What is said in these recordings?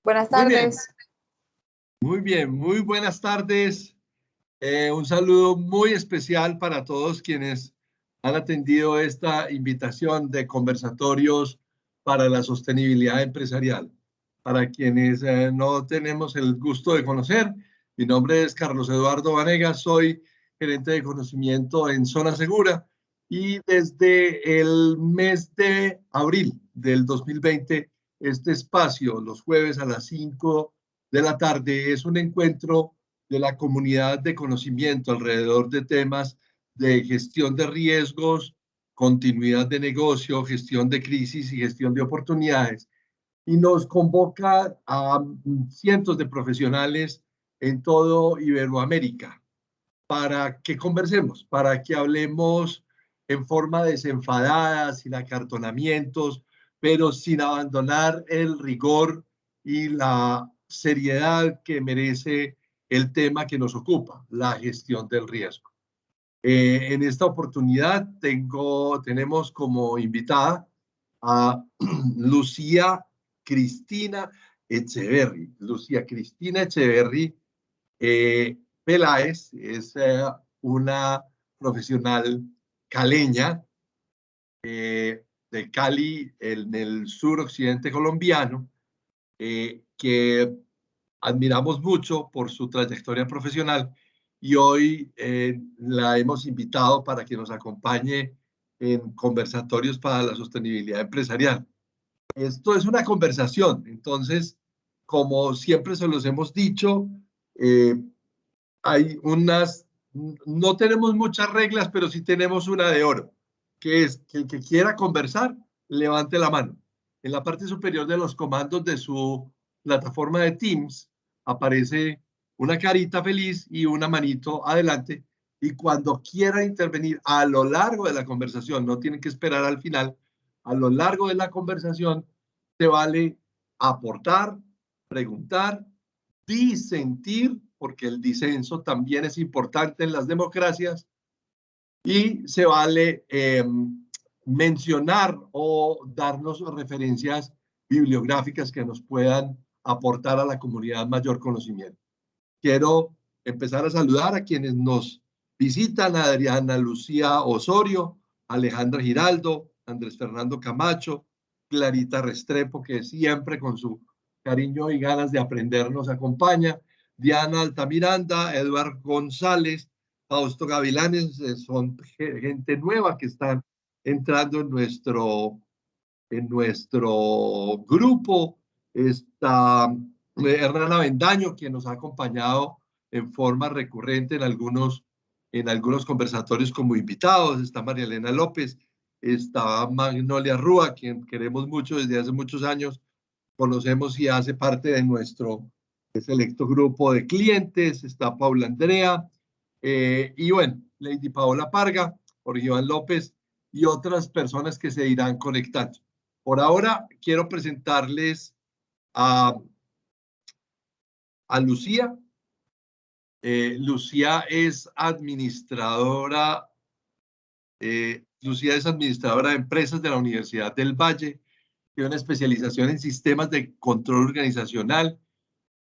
Buenas Muy bien, tardes. muy bien, muy buenas tardes. Un saludo muy especial para todos quienes han atendido esta invitación de conversatorios para la sostenibilidad empresarial. Para quienes no tenemos el gusto de conocer, mi nombre es Carlos Eduardo Vanegas, soy gerente de conocimiento en Zona Segura y desde el mes de abril del 2020, este espacio, los jueves a las 5 de la tarde, es un encuentro de la comunidad de conocimiento alrededor de temas de gestión de riesgos, continuidad de negocio, gestión de crisis y gestión de oportunidades. Y nos convoca a cientos de profesionales en todo Iberoamérica para que conversemos, para que hablemos en forma desenfadada, sin acartonamientos, pero sin abandonar el rigor y la seriedad que merece el tema que nos ocupa, la gestión del riesgo. En esta oportunidad tenemos como invitada a Lucía Cristina Echeverry. Lucía Cristina Echeverry Peláez es una profesional caleña de Cali, en el suroccidente colombiano, que admiramos mucho por su trayectoria profesional y hoy la hemos invitado para que nos acompañe en conversatorios para la sostenibilidad empresarial. Esto es una conversación, entonces, como siempre se los hemos dicho, hay no tenemos muchas reglas, pero sí tenemos una de oro, que es que el que quiera conversar, levante la mano. En la parte superior de los comandos de su plataforma de Teams aparece una carita feliz y una manito adelante. Y cuando quiera intervenir a lo largo de la conversación, no tienen que esperar al final, a lo largo de la conversación, te vale aportar, preguntar, disentir, porque el disenso también es importante en las democracias, y se vale mencionar o darnos referencias bibliográficas que nos puedan aportar a la comunidad mayor conocimiento. Quiero empezar a saludar a quienes nos visitan: a Adriana Lucía Osorio, Alejandra Giraldo, Andrés Fernando Camacho, Clarita Restrepo, que siempre con su cariño y ganas de aprender nos acompaña, Diana Altamiranda, Eduardo González, Fausto Gavilanes, son gente nueva que están entrando en nuestro grupo. Está Hernán Avendaño, quien nos ha acompañado en forma recurrente en algunos conversatorios como invitados. Está María Elena López, está Magnolia Rúa, quien queremos mucho desde hace muchos años, conocemos y hace parte de nuestro selecto grupo de clientes. Está Paula Andrea, y bueno, Lady Paola Parga, Jorge Iván López y otras personas que se irán conectando. Por ahora quiero presentarles a Lucía. Lucía es administradora de empresas de la Universidad del Valle, tiene una especialización en sistemas de control organizacional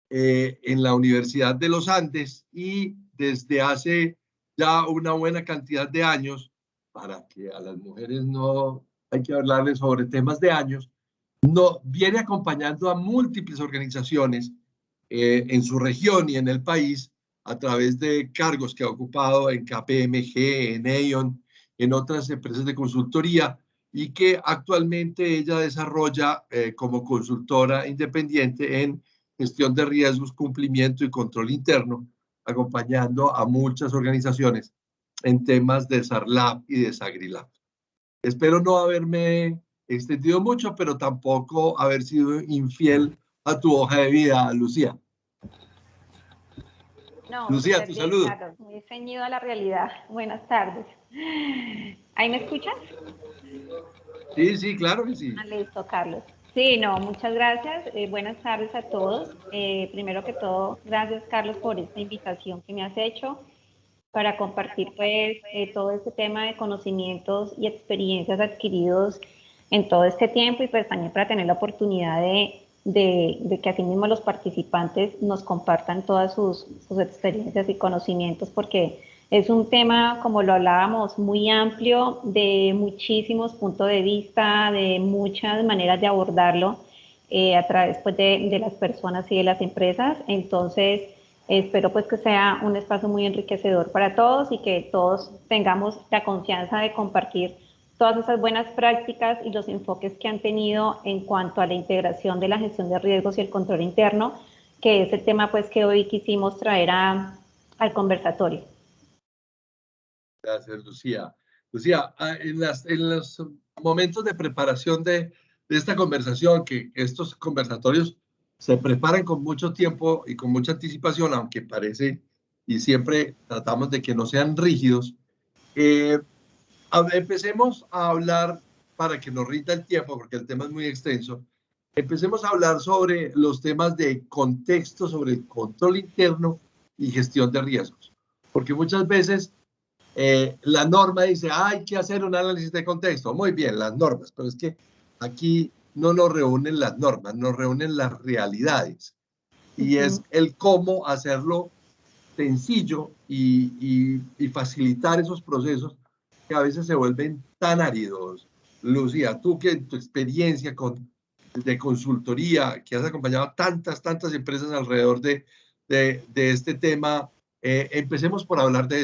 en la Universidad de los Andes, y desde hace ya una buena cantidad de años, para que a las mujeres no hay que hablarles sobre temas de años, no, viene acompañando a múltiples organizaciones en su región y en el país a través de cargos que ha ocupado en KPMG, en Aon, en otras empresas de consultoría, y que actualmente ella desarrolla como consultora independiente en gestión de riesgos, cumplimiento y control interno, acompañando a muchas organizaciones en temas de SARLAB y de SAGRILAB. Espero no haberme extendido mucho, pero tampoco haber sido infiel a tu hoja de vida, Lucía. No, Lucía, tu bien, saludo. Carlos, muy ceñido a la realidad. Buenas tardes. ¿Ahí me escuchas? Sí, sí, claro que sí. Listo, Carlos. Sí, no, muchas gracias. Buenas tardes a todos. Primero que todo, gracias, Carlos, por esta invitación que me has hecho para compartir pues todo este tema de conocimientos y experiencias adquiridos en todo este tiempo, y pues también para tener la oportunidad de de que asimismo los participantes nos compartan todas sus experiencias y conocimientos, porque es un tema, como lo hablábamos, muy amplio, de muchísimos puntos de vista, de muchas maneras de abordarlo a través pues, de las personas y de las empresas. Entonces, espero pues que sea un espacio muy enriquecedor para todos y que todos tengamos la confianza de compartir todas esas buenas prácticas y los enfoques que han tenido en cuanto a la integración de la gestión de riesgos y el control interno, que es el tema pues que hoy quisimos traer al conversatorio. Gracias, Lucía. Lucía, en los momentos de preparación de esta conversación, que estos conversatorios se preparan con mucho tiempo y con mucha anticipación, aunque parece, y siempre tratamos de que no sean rígidos, empecemos a hablar, para que nos rinda el tiempo, porque el tema es muy extenso, empecemos a hablar sobre los temas de contexto, sobre el control interno y gestión de riesgos. Porque muchas veces la norma dice, hay que hacer un análisis de contexto. Muy bien, las normas, pero es que aquí no nos reúnen las normas, nos reúnen las realidades. Y es el cómo hacerlo sencillo y facilitar esos procesos que a veces se vuelven tan áridos. Lucía, tú que en tu experiencia de consultoría, que has acompañado a tantas empresas alrededor de este tema, empecemos por hablar de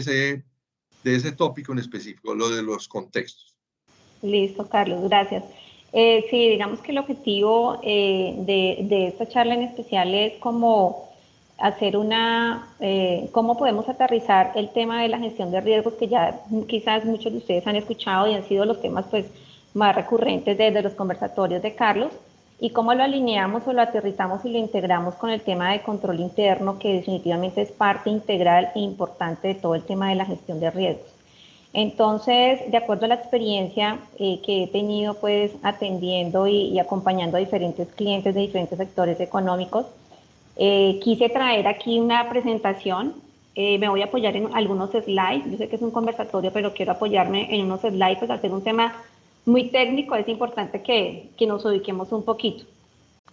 ese tópico en específico, lo de los contextos. Listo, Carlos, gracias. Sí, digamos que el objetivo de esta charla en especial es como hacer cómo podemos aterrizar el tema de la gestión de riesgos, que ya quizás muchos de ustedes han escuchado y han sido los temas pues más recurrentes desde los conversatorios de Carlos, y cómo lo alineamos o lo aterrizamos y lo integramos con el tema de control interno, que definitivamente es parte integral e importante de todo el tema de la gestión de riesgos. Entonces, de acuerdo a la experiencia que he tenido pues atendiendo y acompañando a diferentes clientes de diferentes sectores económicos, quise traer aquí una presentación. Me voy a apoyar en algunos slides. Yo sé que es un conversatorio, pero quiero apoyarme en unos slides, pues al ser un tema muy técnico es importante que nos ubiquemos un poquito.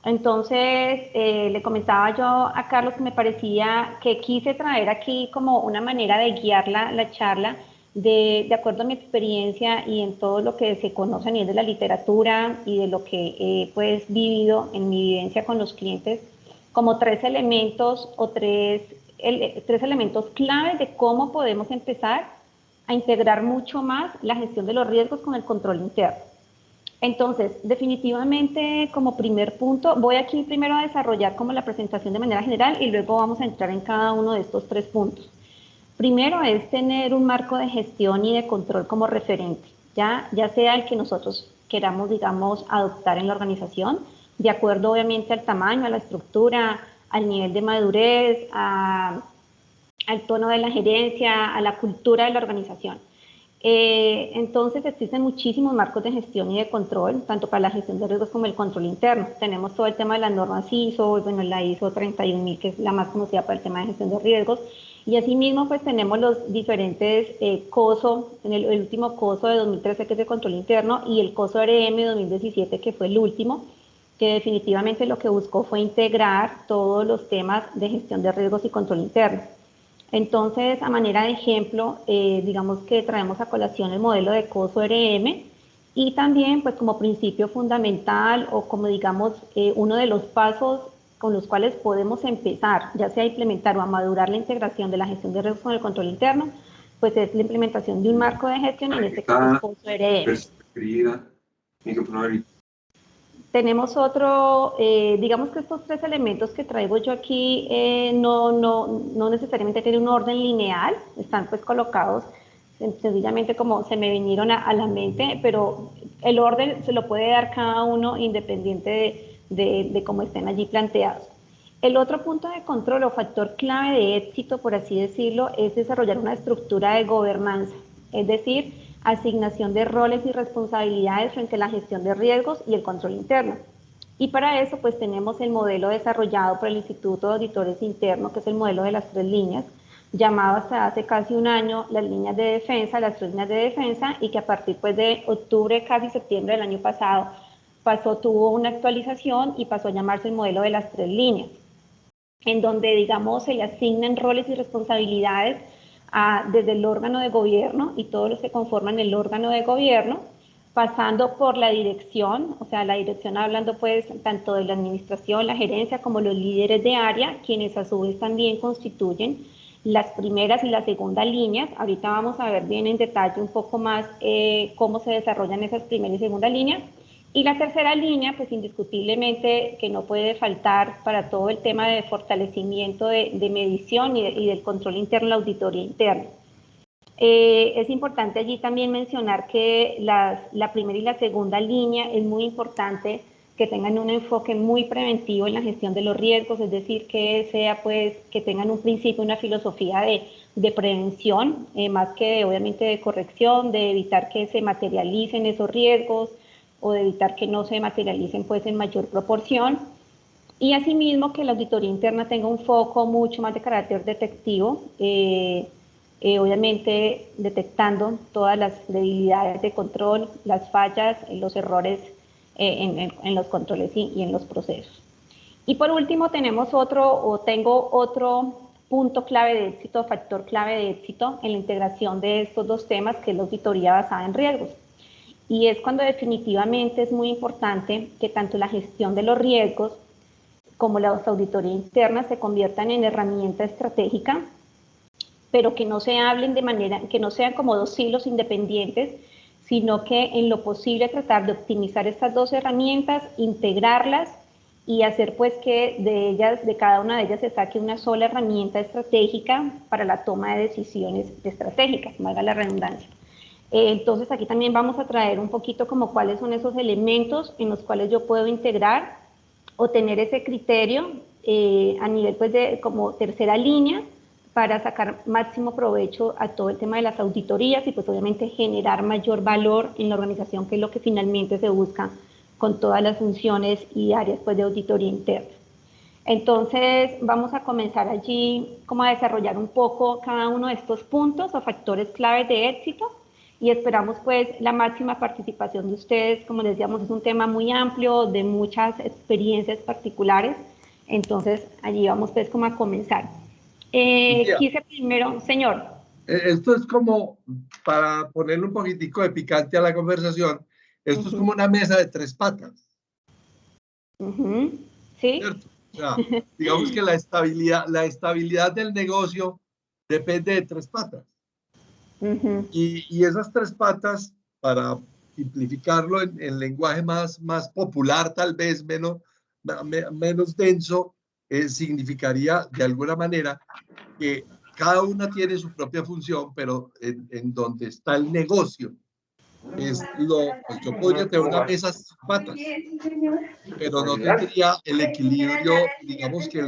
Entonces, le comentaba yo a Carlos que me parecía que quise traer aquí como una manera de guiar la charla de acuerdo a mi experiencia y en todo lo que se conoce a nivel de la literatura y de lo que he pues vivido en mi vivencia con los clientes, como tres elementos o tres elementos claves de cómo podemos empezar a integrar mucho más la gestión de los riesgos con el control interno. Entonces, definitivamente como primer punto, voy aquí primero a desarrollar como la presentación de manera general y luego vamos a entrar en cada uno de estos tres puntos. Primero es tener un marco de gestión y de control como referente, ya sea el que nosotros queramos, digamos, adoptar en la organización, de acuerdo obviamente al tamaño, a la estructura, al nivel de madurez, al tono de la gerencia, a la cultura de la organización. Entonces existen muchísimos marcos de gestión y de control, tanto para la gestión de riesgos como el control interno. Tenemos todo el tema de las normas ISO, bueno, la ISO 31000, que es la más conocida para el tema de gestión de riesgos, y asimismo pues tenemos los diferentes COSO, en el último COSO de 2013 que es de control interno, y el COSO RM 2017 que fue el último, que definitivamente lo que buscó fue integrar todos los temas de gestión de riesgos y control interno. Entonces, a manera de ejemplo, digamos que traemos a colación el modelo de COSO-RM y también, pues como principio fundamental o como digamos uno de los pasos con los cuales podemos empezar, ya sea a implementar o a madurar la integración de la gestión de riesgos con el control interno, pues es la implementación de un marco de gestión, en este caso es COSO-RM. Tenemos otro, digamos que estos tres elementos que traigo yo aquí no necesariamente tienen un orden lineal, están pues colocados sencillamente como se me vinieron a la mente, pero el orden se lo puede dar cada uno independiente de cómo estén allí planteados. El otro punto de control o factor clave de éxito, por así decirlo, es desarrollar una estructura de gobernanza, es decir, asignación de roles y responsabilidades frente a la gestión de riesgos y el control interno. Y para eso pues tenemos el modelo desarrollado por el Instituto de Auditores Internos, que es el modelo de las tres líneas, llamado hasta hace casi un año las líneas de defensa, las tres líneas de defensa, y que a partir pues de octubre, casi septiembre del año pasado, tuvo una actualización y pasó a llamarse el modelo de las 3 líneas, en donde, digamos, se le asignan roles y responsabilidades desde el órgano de gobierno y todos los que conforman el órgano de gobierno, pasando por la dirección, o sea, la dirección hablando pues tanto de la administración, la gerencia, como los líderes de área, quienes a su vez también constituyen las primeras y las segundas líneas. Ahorita vamos a ver bien en detalle un poco más cómo se desarrollan esas primeras y segundas líneas. Y la tercera línea, pues indiscutiblemente que no puede faltar para todo el tema de fortalecimiento de medición y del control interno, la auditoría interna. Es importante allí también mencionar que la primera y la segunda línea es muy importante que tengan un enfoque muy preventivo en la gestión de los riesgos, es decir, que sea pues que tengan un principio, una filosofía de prevención, más que obviamente de corrección, de evitar que se materialicen esos riesgos o de evitar que no se materialicen pues en mayor proporción. Y asimismo que la auditoría interna tenga un foco mucho más de carácter detectivo, obviamente detectando todas las debilidades de control, las fallas, los errores en los controles y en los procesos. Y por último tengo otro punto clave de éxito, factor clave de éxito en la integración de estos dos temas, que es la auditoría basada en riesgos. Y es cuando definitivamente es muy importante que tanto la gestión de los riesgos como las auditorías internas se conviertan en herramienta estratégica, pero que no se hablen de manera, que no sean como dos hilos independientes, sino que en lo posible tratar de optimizar estas dos herramientas, integrarlas y hacer pues que de cada una de ellas se saque una sola herramienta estratégica para la toma de decisiones estratégicas, valga la redundancia. Entonces aquí también vamos a traer un poquito como cuáles son esos elementos en los cuales yo puedo integrar o tener ese criterio a nivel pues de como tercera línea para sacar máximo provecho a todo el tema de las auditorías y pues obviamente generar mayor valor en la organización, que es lo que finalmente se busca con todas las funciones y áreas pues de auditoría interna. Entonces vamos a comenzar allí como a desarrollar un poco cada uno de estos puntos o factores claves de éxito y esperamos pues la máxima participación de ustedes. Como les decíamos, es un tema muy amplio, de muchas experiencias particulares, entonces allí vamos pues como a comenzar. Quise primero, señor. Esto es como, para ponerle un poquitico de picante a la conversación, esto es como una mesa de 3 patas. ¿Sí? ¿Cierto? O sea, digamos que la estabilidad del negocio depende de 3 patas. Y esas 3 patas, para simplificarlo en lenguaje más popular, tal vez menos denso, significaría de alguna manera que cada una tiene su propia función, pero en donde está el negocio pues yo podría tener una mesa sin patas, pero no tendría el equilibrio, digamos que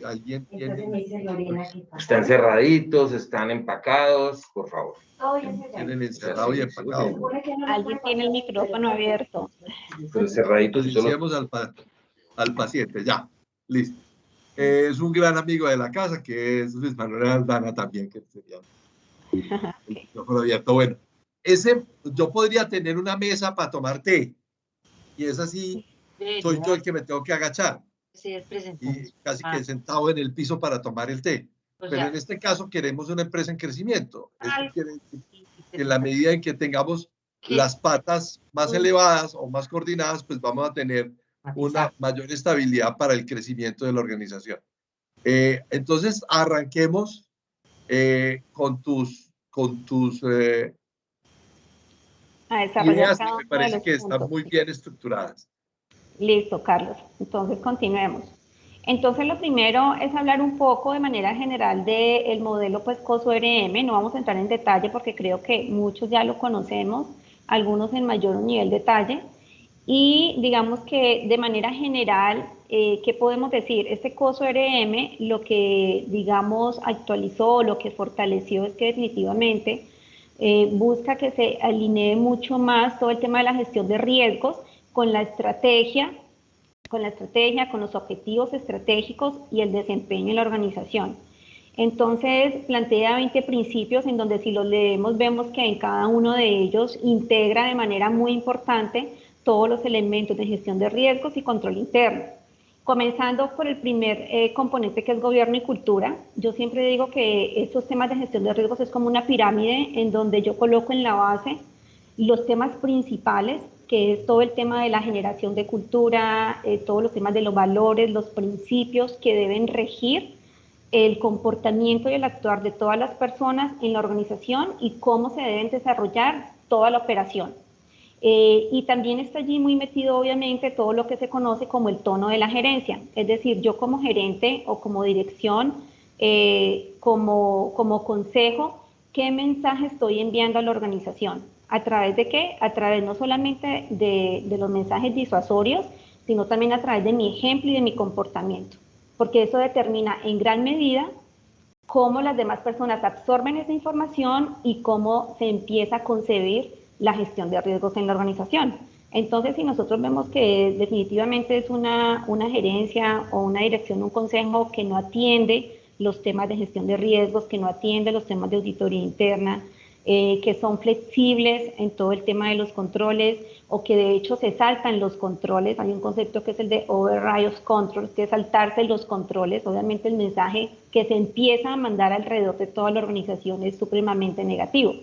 alguien tiene... Están cerraditos, están empacados, por favor. Tienen encerrado y empacado. Alguien tiene el micrófono abierto. Pero cerraditos. Silenciemos al paciente, ya, listo. Es un gran amigo de la casa, que es Luis Manuel Aldana también, que sería el micrófono abierto. Bueno, yo podría tener una mesa para tomar té, y es así, soy yo el que me tengo que agachar, y casi que sentado en el piso para tomar el té. Pero en este caso queremos una empresa en crecimiento. Esto quiere decir que en la medida en que tengamos las patas más elevadas o más coordinadas, pues vamos a tener una mayor estabilidad para el crecimiento de la organización. Entonces, arranquemos con tus ideas, que me parece que están muy bien estructuradas. Listo, Carlos. Entonces, continuemos. Entonces, lo primero es hablar un poco de manera general del modelo pues COSO-RM. No vamos a entrar en detalle porque creo que muchos ya lo conocemos, algunos en mayor nivel de detalle. Y digamos que de manera general, ¿qué podemos decir? Este COSO-RM lo que, digamos, actualizó, lo que fortaleció es que definitivamente busca que se alinee mucho más todo el tema de la gestión de riesgos con la estrategia, con los objetivos estratégicos y el desempeño en la organización. Entonces plantea 20 principios en donde si los leemos vemos que en cada uno de ellos integra de manera muy importante todos los elementos de gestión de riesgos y control interno. Comenzando por el primer componente, que es gobierno y cultura. Yo siempre digo que estos temas de gestión de riesgos es como una pirámide en donde yo coloco en la base los temas principales, que es todo el tema de la generación de cultura, todos los temas de los valores, los principios que deben regir el comportamiento y el actuar de todas las personas en la organización y cómo se deben desarrollar toda la operación. Y también está allí muy metido, obviamente, todo lo que se conoce como el tono de la gerencia. Es decir, yo como gerente o como dirección, como consejo, ¿qué mensaje estoy enviando a la organización? ¿A través de qué? A través no solamente de los mensajes disuasorios, sino también a través de mi ejemplo y de mi comportamiento. Porque eso determina en gran medida cómo las demás personas absorben esa información y cómo se empieza a concebir la gestión de riesgos en la organización. Entonces, si nosotros vemos que definitivamente es una gerencia o una dirección, un consejo que no atiende los temas de gestión de riesgos, que no atiende los temas de auditoría interna, que son flexibles en todo el tema de los controles o que de hecho se saltan los controles. Hay un concepto que es el de override of controls, que es saltarse los controles. Obviamente el mensaje que se empieza a mandar alrededor de toda la organización es supremamente negativo.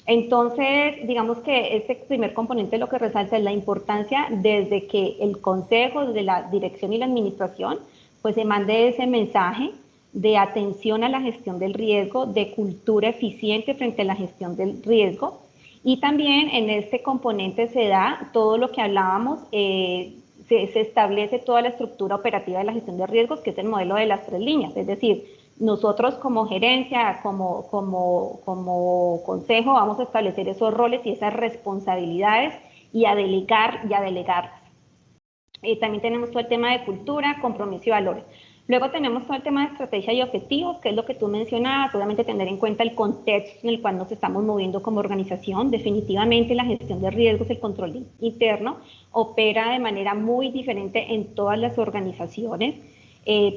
Entonces, digamos que este primer componente lo que resalta es la importancia desde que el consejo, desde la dirección y la administración, pues se mande ese mensaje de atención a la gestión del riesgo, de cultura eficiente frente a la gestión del riesgo. Y también en este componente se da todo lo que hablábamos, se establece toda la estructura operativa de la gestión de riesgos, que es el modelo de las 3 líneas, es decir, nosotros como gerencia, como consejo, vamos a establecer esos roles y esas responsabilidades y a delegarlas. También tenemos todo el tema de cultura, compromiso y valores. Luego tenemos todo el tema de estrategia y objetivos, que es lo que tú mencionabas, obviamente tener en cuenta el contexto en el cual nos estamos moviendo como organización. Definitivamente la gestión de riesgos, el control interno, opera de manera muy diferente en todas las organizaciones.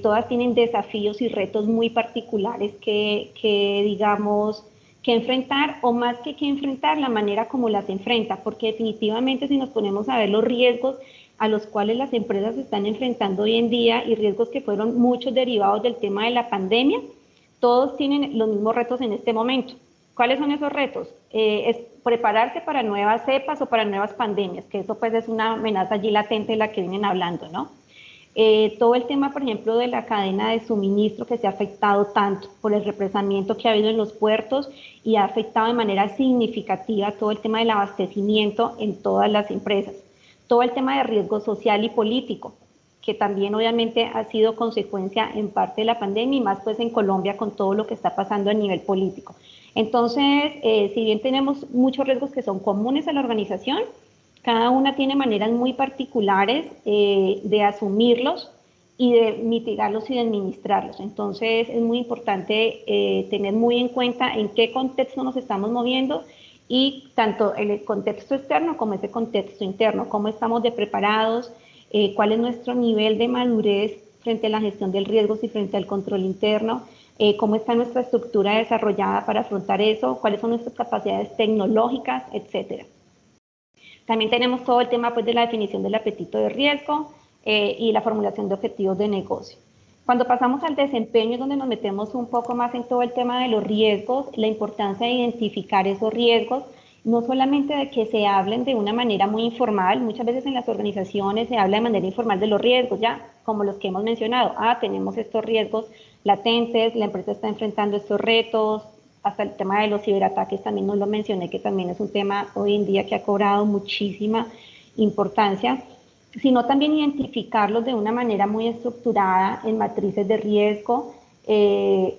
Todas tienen desafíos y retos muy particulares que enfrentar, o más que enfrentar, la manera como las enfrenta, porque definitivamente si nos ponemos a ver los riesgos a los cuales las empresas se están enfrentando hoy en día y riesgos que fueron muchos derivados del tema de la pandemia, todos tienen los mismos retos en este momento. ¿Cuáles son esos retos? Es prepararse para nuevas cepas o para nuevas pandemias, que eso pues es una amenaza allí latente de la que vienen hablando, ¿no? Todo el tema, por ejemplo, de la cadena de suministro que se ha afectado tanto por el represamiento que ha habido en los puertos y ha afectado de manera significativa todo el tema del abastecimiento en todas las empresas. Todo el tema de riesgo social y político, que también obviamente ha sido consecuencia en parte de la pandemia y más pues en Colombia con todo lo que está pasando a nivel político. Entonces, si bien tenemos muchos riesgos que son comunes a la organización, cada una tiene maneras muy particulares de asumirlos y de mitigarlos y de administrarlos. Entonces, es muy importante tener muy en cuenta en qué contexto nos estamos moviendo y tanto el contexto externo como ese contexto interno, cómo estamos de preparados, cuál es nuestro nivel de madurez frente a la gestión del riesgo y frente al control interno, cómo está nuestra estructura desarrollada para afrontar eso, cuáles son nuestras capacidades tecnológicas, etcétera. También tenemos todo el tema pues, de la definición del apetito de riesgo y la formulación de objetivos de negocio. Cuando pasamos al desempeño es donde nos metemos un poco más en todo el tema de los riesgos, la importancia de identificar esos riesgos, no solamente de que se hablen de una manera muy informal, muchas veces en las organizaciones se habla de manera informal de los riesgos, ya como los que hemos mencionado, tenemos estos riesgos latentes, la empresa está enfrentando estos retos, hasta el tema de los ciberataques también nos lo mencioné, que también es un tema hoy en día que ha cobrado muchísima importancia, sino también identificarlos de una manera muy estructurada en matrices de riesgo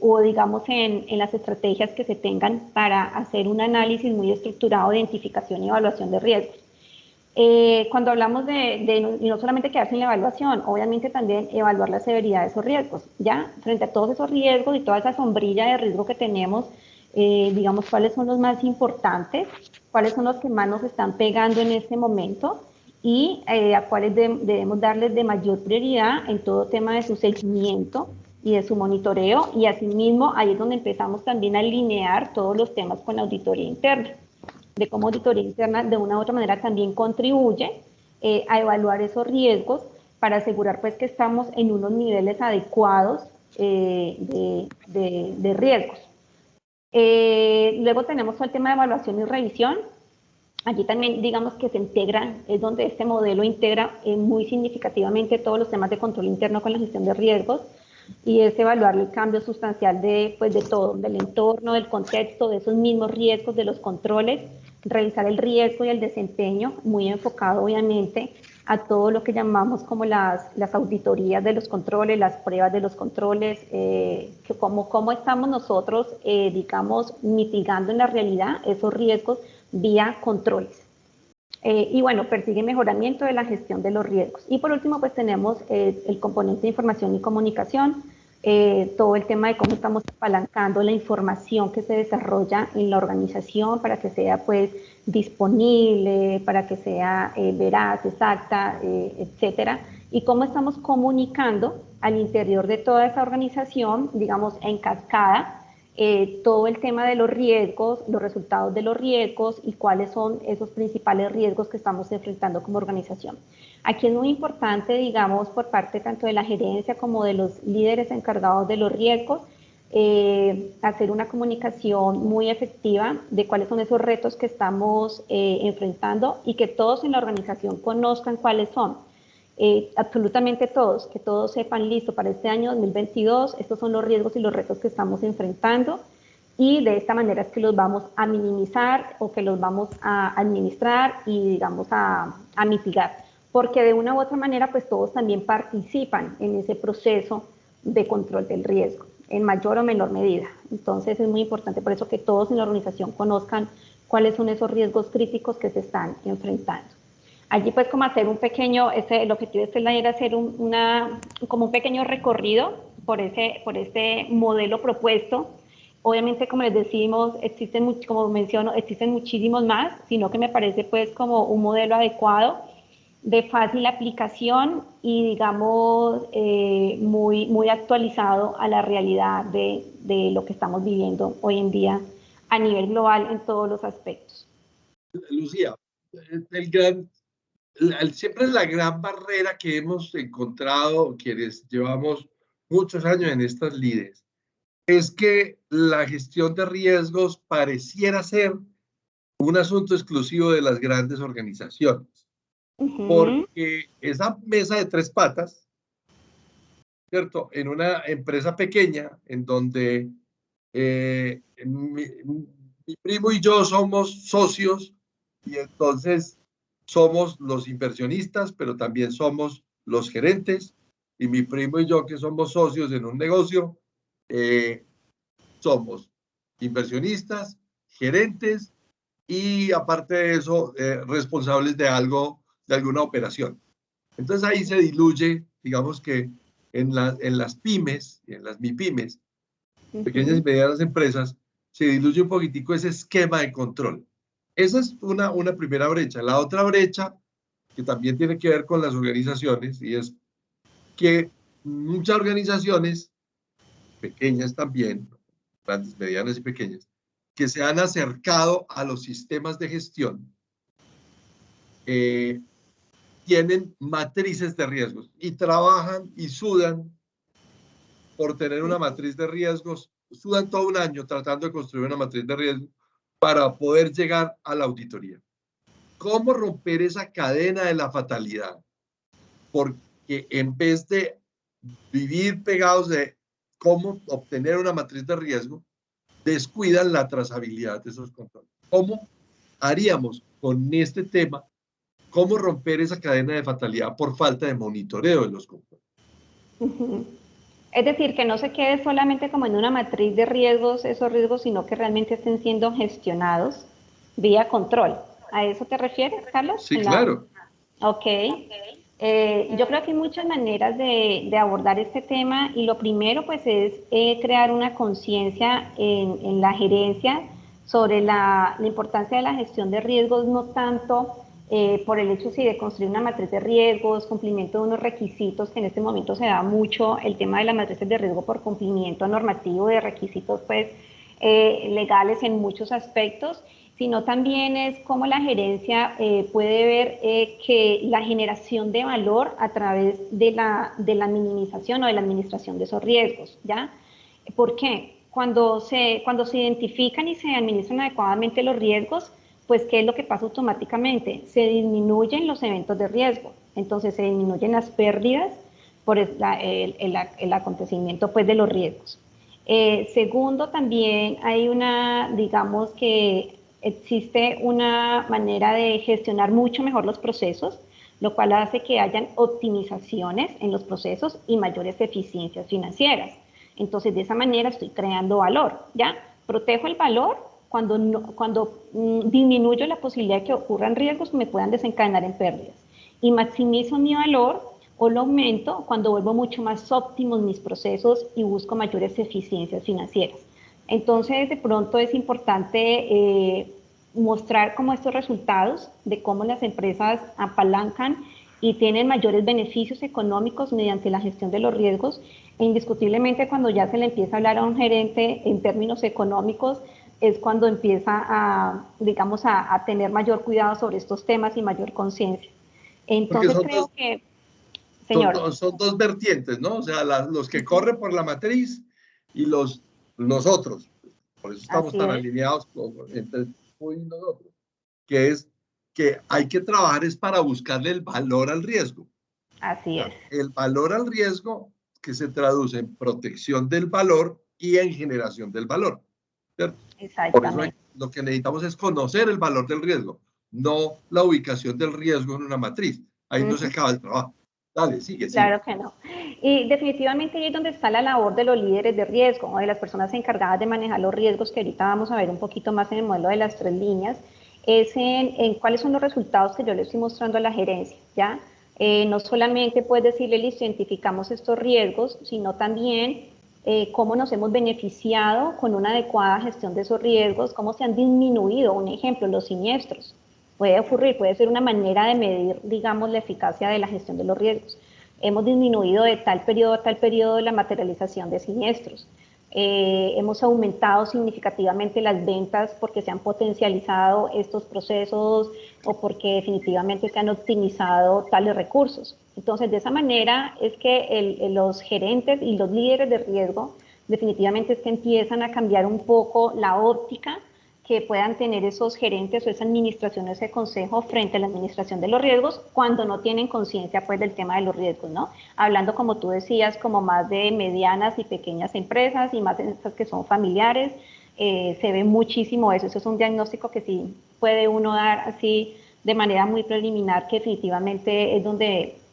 o digamos en las estrategias que se tengan para hacer un análisis muy estructurado de identificación y evaluación de riesgos. Cuando hablamos de no solamente quedarse en la evaluación, obviamente también evaluar la severidad de esos riesgos, ¿ya? Frente a todos esos riesgos y toda esa sombrilla de riesgo que tenemos, digamos cuáles son los más importantes, cuáles son los que más nos están pegando en este momento y a cuáles debemos darles de mayor prioridad en todo tema de su seguimiento y de su monitoreo, y asimismo ahí es donde empezamos también a alinear todos los temas con la auditoría interna, de cómo auditoría interna de una u otra manera también contribuye a evaluar esos riesgos para asegurar pues que estamos en unos niveles adecuados de riesgos. Luego tenemos todo el tema de evaluación y revisión. Allí también digamos que se integra, es donde este modelo integra muy significativamente todos los temas de control interno con la gestión de riesgos, y es evaluar el cambio sustancial de todo, del entorno, del contexto, de esos mismos riesgos, de los controles, revisar el riesgo y el desempeño, muy enfocado obviamente a todo lo que llamamos como las auditorías de los controles, las pruebas de los controles, que cómo estamos nosotros, digamos, mitigando en la realidad esos riesgos vía controles. Y bueno, persigue mejoramiento de la gestión de los riesgos. Y por último, pues tenemos el componente de información y comunicación, todo el tema de cómo estamos apalancando la información que se desarrolla en la organización para que sea pues disponible, para que sea veraz, exacta, etcétera, y cómo estamos comunicando al interior de toda esa organización, digamos, en cascada, todo el tema de los riesgos, los resultados de los riesgos y cuáles son esos principales riesgos que estamos enfrentando como organización. Aquí es muy importante, digamos, por parte tanto de la gerencia como de los líderes encargados de los riesgos, hacer una comunicación muy efectiva de cuáles son esos retos que estamos enfrentando, y que todos en la organización conozcan cuáles son. Absolutamente todos, que todos sepan, listo, para este año 2022, estos son los riesgos y los retos que estamos enfrentando, y de esta manera es que los vamos a minimizar o que los vamos a administrar y, digamos, a mitigar, porque de una u otra manera, pues todos también participan en ese proceso de control del riesgo, en mayor o menor medida. Entonces es muy importante por eso que todos en la organización conozcan cuáles son esos riesgos críticos que se están enfrentando. Allí pues como hacer un pequeño, el objetivo de este slide era hacer como un pequeño recorrido por este modelo propuesto. Obviamente, como les decimos, como menciono, existen muchísimos más, sino que me parece pues como un modelo adecuado, de fácil aplicación y digamos muy actualizado a la realidad de lo que estamos viviendo hoy en día a nivel global en todos los aspectos. Lucía, siempre es la gran barrera que hemos encontrado quienes llevamos muchos años en estas lides, es que la gestión de riesgos pareciera ser un asunto exclusivo de las grandes organizaciones, porque esa mesa de tres patas, ¿cierto? En una empresa pequeña, en donde mi primo y yo somos socios, y entonces somos los inversionistas, pero también somos los gerentes, y mi primo y yo, que somos socios en un negocio, somos inversionistas, gerentes y aparte de eso, responsables de algo, de alguna operación. Entonces ahí se diluye, digamos que en las pymes, en las MIPYMES, pequeñas y medianas empresas, se diluye un poquitico ese esquema de control. Esa es una primera brecha. La otra brecha, que también tiene que ver con las organizaciones, y es que muchas organizaciones, pequeñas también, grandes, medianas y pequeñas, que se han acercado a los sistemas de gestión, tienen matrices de riesgos y trabajan y sudan por tener una matriz de riesgos, sudan todo un año tratando de construir una matriz de riesgos para poder llegar a la auditoría. ¿Cómo romper esa cadena de la fatalidad? Porque en vez de vivir pegados de cómo obtener una matriz de riesgo, descuidan la trazabilidad de esos controles. ¿Cómo haríamos con este tema? ¿Cómo romper esa cadena de fatalidad por falta de monitoreo de los controles? Es decir, que no se quede solamente como en una matriz de riesgos, esos riesgos, sino que realmente estén siendo gestionados vía control. ¿A eso te refieres, Carlos? Sí, claro. Ok. Yo creo que hay muchas maneras de abordar este tema, y lo primero pues es crear una conciencia en la gerencia sobre la importancia de la gestión de riesgos, no tanto por el hecho sí de construir una matriz de riesgos, cumplimiento de unos requisitos, que en este momento se da mucho el tema de las matrices de riesgo por cumplimiento normativo de requisitos pues, legales en muchos aspectos, sino también es cómo la gerencia puede ver que la generación de valor a través de la minimización o de la administración de esos riesgos, ¿ya? ¿Por qué? Cuando se identifican y se administran adecuadamente los riesgos, pues ¿qué es lo que pasa automáticamente? Se disminuyen los eventos de riesgo, entonces se disminuyen las pérdidas por el acontecimiento pues, de los riesgos. Segundo, también hay digamos que existe una manera de gestionar mucho mejor los procesos, lo cual hace que hayan optimizaciones en los procesos y mayores eficiencias financieras. Entonces, de esa manera estoy creando valor, ¿ya? Protejo el valor cuando disminuyo la posibilidad de que ocurran riesgos que me puedan desencadenar en pérdidas. Y maximizo mi valor o lo aumento cuando vuelvo mucho más óptimos mis procesos y busco mayores eficiencias financieras. Entonces, de pronto es importante mostrar como estos resultados de cómo las empresas apalancan y tienen mayores beneficios económicos mediante la gestión de los riesgos. E indiscutiblemente, cuando ya se le empieza a hablar a un gerente en términos económicos, es cuando empieza digamos, a tener mayor cuidado sobre estos temas y mayor conciencia. Entonces creo que, señor. Son dos vertientes, ¿no? O sea, los que corren por la matriz y nosotros. Por eso estamos tan alineados entre tú y nosotros, que es que hay que trabajar es para buscarle el valor al riesgo. Así es. El valor al riesgo que se traduce en protección del valor y en generación del valor, ¿cierto? Por eso lo que necesitamos es conocer el valor del riesgo, no la ubicación del riesgo en una matriz. Ahí no se acaba el trabajo. Dale, sigue. Claro que no. Y definitivamente ahí es donde está la labor de los líderes de riesgo, o de las personas encargadas de manejar los riesgos, que ahorita vamos a ver un poquito más en el modelo de las 3 líneas, es en cuáles son los resultados que yo le estoy mostrando a la gerencia, ¿ya? No solamente puedes decirle, listo, identificamos estos riesgos, sino también cómo nos hemos beneficiado con una adecuada gestión de esos riesgos, cómo se han disminuido, un ejemplo, los siniestros. Puede ocurrir, puede ser una manera de medir, digamos, la eficacia de la gestión de los riesgos. Hemos disminuido de tal periodo a tal periodo la materialización de siniestros. Hemos aumentado significativamente las ventas porque se han potencializado estos procesos o porque definitivamente se han optimizado tales recursos. Entonces, de esa manera es que los gerentes y los líderes de riesgo definitivamente es que empiezan a cambiar un poco la óptica que puedan tener esos gerentes o esa administración, ese consejo frente a la administración de los riesgos cuando no tienen conciencia pues del tema de los riesgos, ¿no? Hablando, como tú decías, como más de medianas y pequeñas empresas y más en estas que son familiares, se ve muchísimo eso. Eso es un diagnóstico que sí puede uno dar así de manera muy preliminar, que definitivamente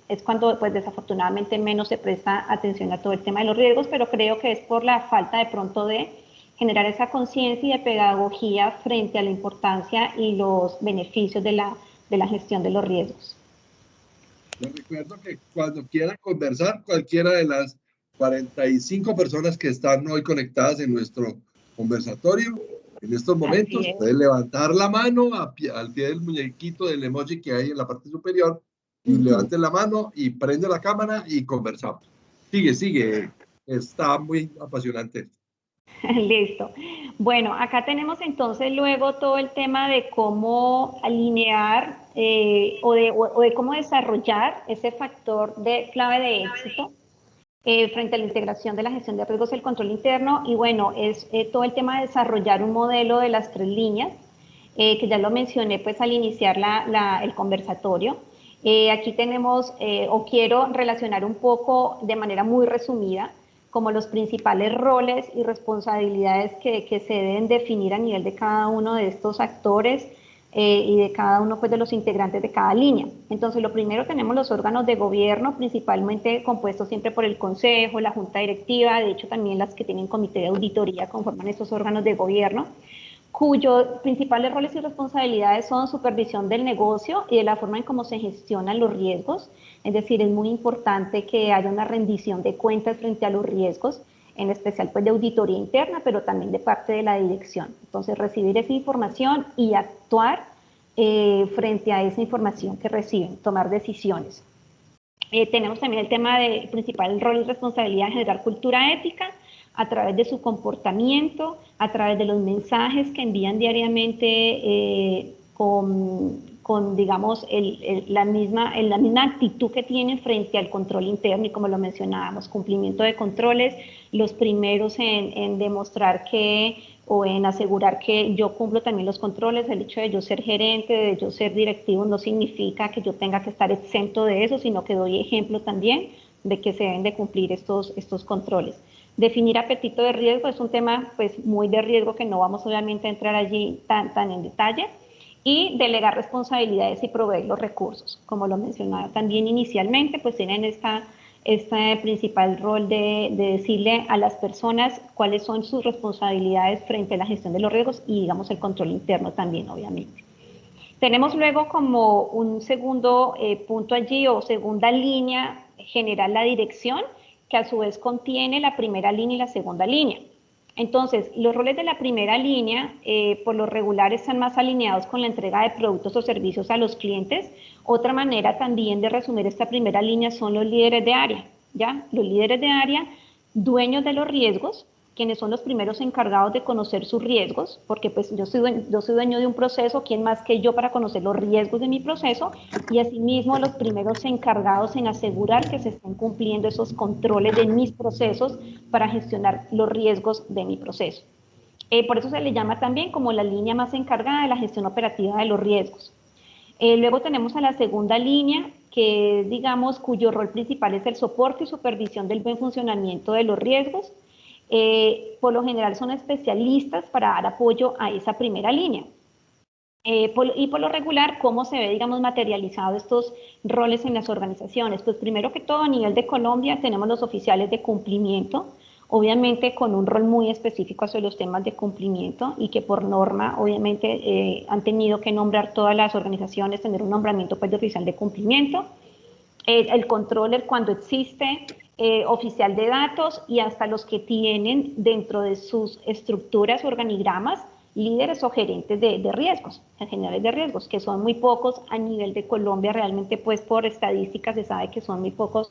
es cuando pues desafortunadamente menos se presta atención a todo el tema de los riesgos, pero creo que es por la falta de pronto de generar esa conciencia y de pedagogía frente a la importancia y los beneficios de la gestión de los riesgos. Les recuerdo que cuando quieran conversar, cualquiera de las 45 personas que están hoy conectadas en nuestro conversatorio, en estos momentos, pueden levantar la mano al pie del muñequito del emoji que hay en la parte superior y levanten la mano y prende la cámara y conversamos. Sigue. Está muy apasionante. Listo. Bueno, acá tenemos entonces luego todo el tema de cómo alinear o de cómo desarrollar ese factor de clave de éxito frente a la integración de la gestión de riesgos y el control interno. Y bueno, es todo el tema de desarrollar un modelo de las 3 líneas, que ya lo mencioné pues al iniciar el conversatorio. Aquí tenemos, o quiero relacionar un poco de manera muy resumida, como los principales roles y responsabilidades que se deben definir a nivel de cada uno de estos actores y de cada uno pues, de los integrantes de cada línea. Entonces, lo primero tenemos los órganos de gobierno, principalmente compuestos siempre por el consejo, la junta directiva, de hecho también las que tienen comité de auditoría conforman estos órganos de gobierno, cuyos principales roles y responsabilidades son supervisión del negocio y de la forma en cómo se gestionan los riesgos. Es decir, es muy importante que haya una rendición de cuentas frente a los riesgos, en especial pues de auditoría interna, pero también de parte de la dirección. Entonces, recibir esa información y actuar frente a esa información que reciben, tomar decisiones. Tenemos también el tema del principal rol y responsabilidad de generar cultura ética a través de su comportamiento, a través de los mensajes que envían diariamente con digamos, la misma actitud que tienen frente al control interno y como lo mencionábamos, cumplimiento de controles, los primeros en demostrar que o en asegurar que yo cumplo también los controles. El hecho de yo ser gerente, de yo ser directivo, no significa que yo tenga que estar exento de eso, sino que doy ejemplo también de que se deben de cumplir estos controles. Definir apetito de riesgo es un tema pues muy de riesgo que no vamos obviamente a entrar allí tan en detalle. Y delegar responsabilidades y proveer los recursos. Como lo mencionaba también inicialmente, pues tienen este principal rol de decirle a las personas cuáles son sus responsabilidades frente a la gestión de los riesgos y, digamos, el control interno también, obviamente. Tenemos luego como un segundo punto allí o segunda línea general la dirección, que a su vez contiene la primera línea y la segunda línea. Entonces, los roles de la primera línea, por lo regular, están más alineados con la entrega de productos o servicios a los clientes. Otra manera también de resumir esta primera línea son los líderes de área, ¿ya? Los líderes de área, dueños de los riesgos, quienes son los primeros encargados de conocer sus riesgos, porque pues yo soy dueño de un proceso, ¿quién más que yo para conocer los riesgos de mi proceso? Y asimismo los primeros encargados en asegurar que se estén cumpliendo esos controles de mis procesos para gestionar los riesgos de mi proceso. Por eso se le llama también como la línea más encargada de la gestión operativa de los riesgos. Luego tenemos a la segunda línea, que digamos cuyo rol principal es el soporte y supervisión del buen funcionamiento de los riesgos. Por lo general son especialistas para dar apoyo a esa primera línea. Y por lo regular, ¿cómo se ve, digamos, materializado estos roles en las organizaciones? Pues primero que todo, a nivel de Colombia, tenemos los oficiales de cumplimiento, obviamente con un rol muy específico hacia los temas de cumplimiento y que por norma, obviamente, han tenido que nombrar todas las organizaciones, tener un nombramiento pues, de oficial de cumplimiento. El controller cuando existe, oficial de datos y hasta los que tienen dentro de sus estructuras o organigramas líderes o gerentes de riesgos, generales de riesgos, que son muy pocos a nivel de Colombia, realmente pues por estadísticas se sabe que son muy pocos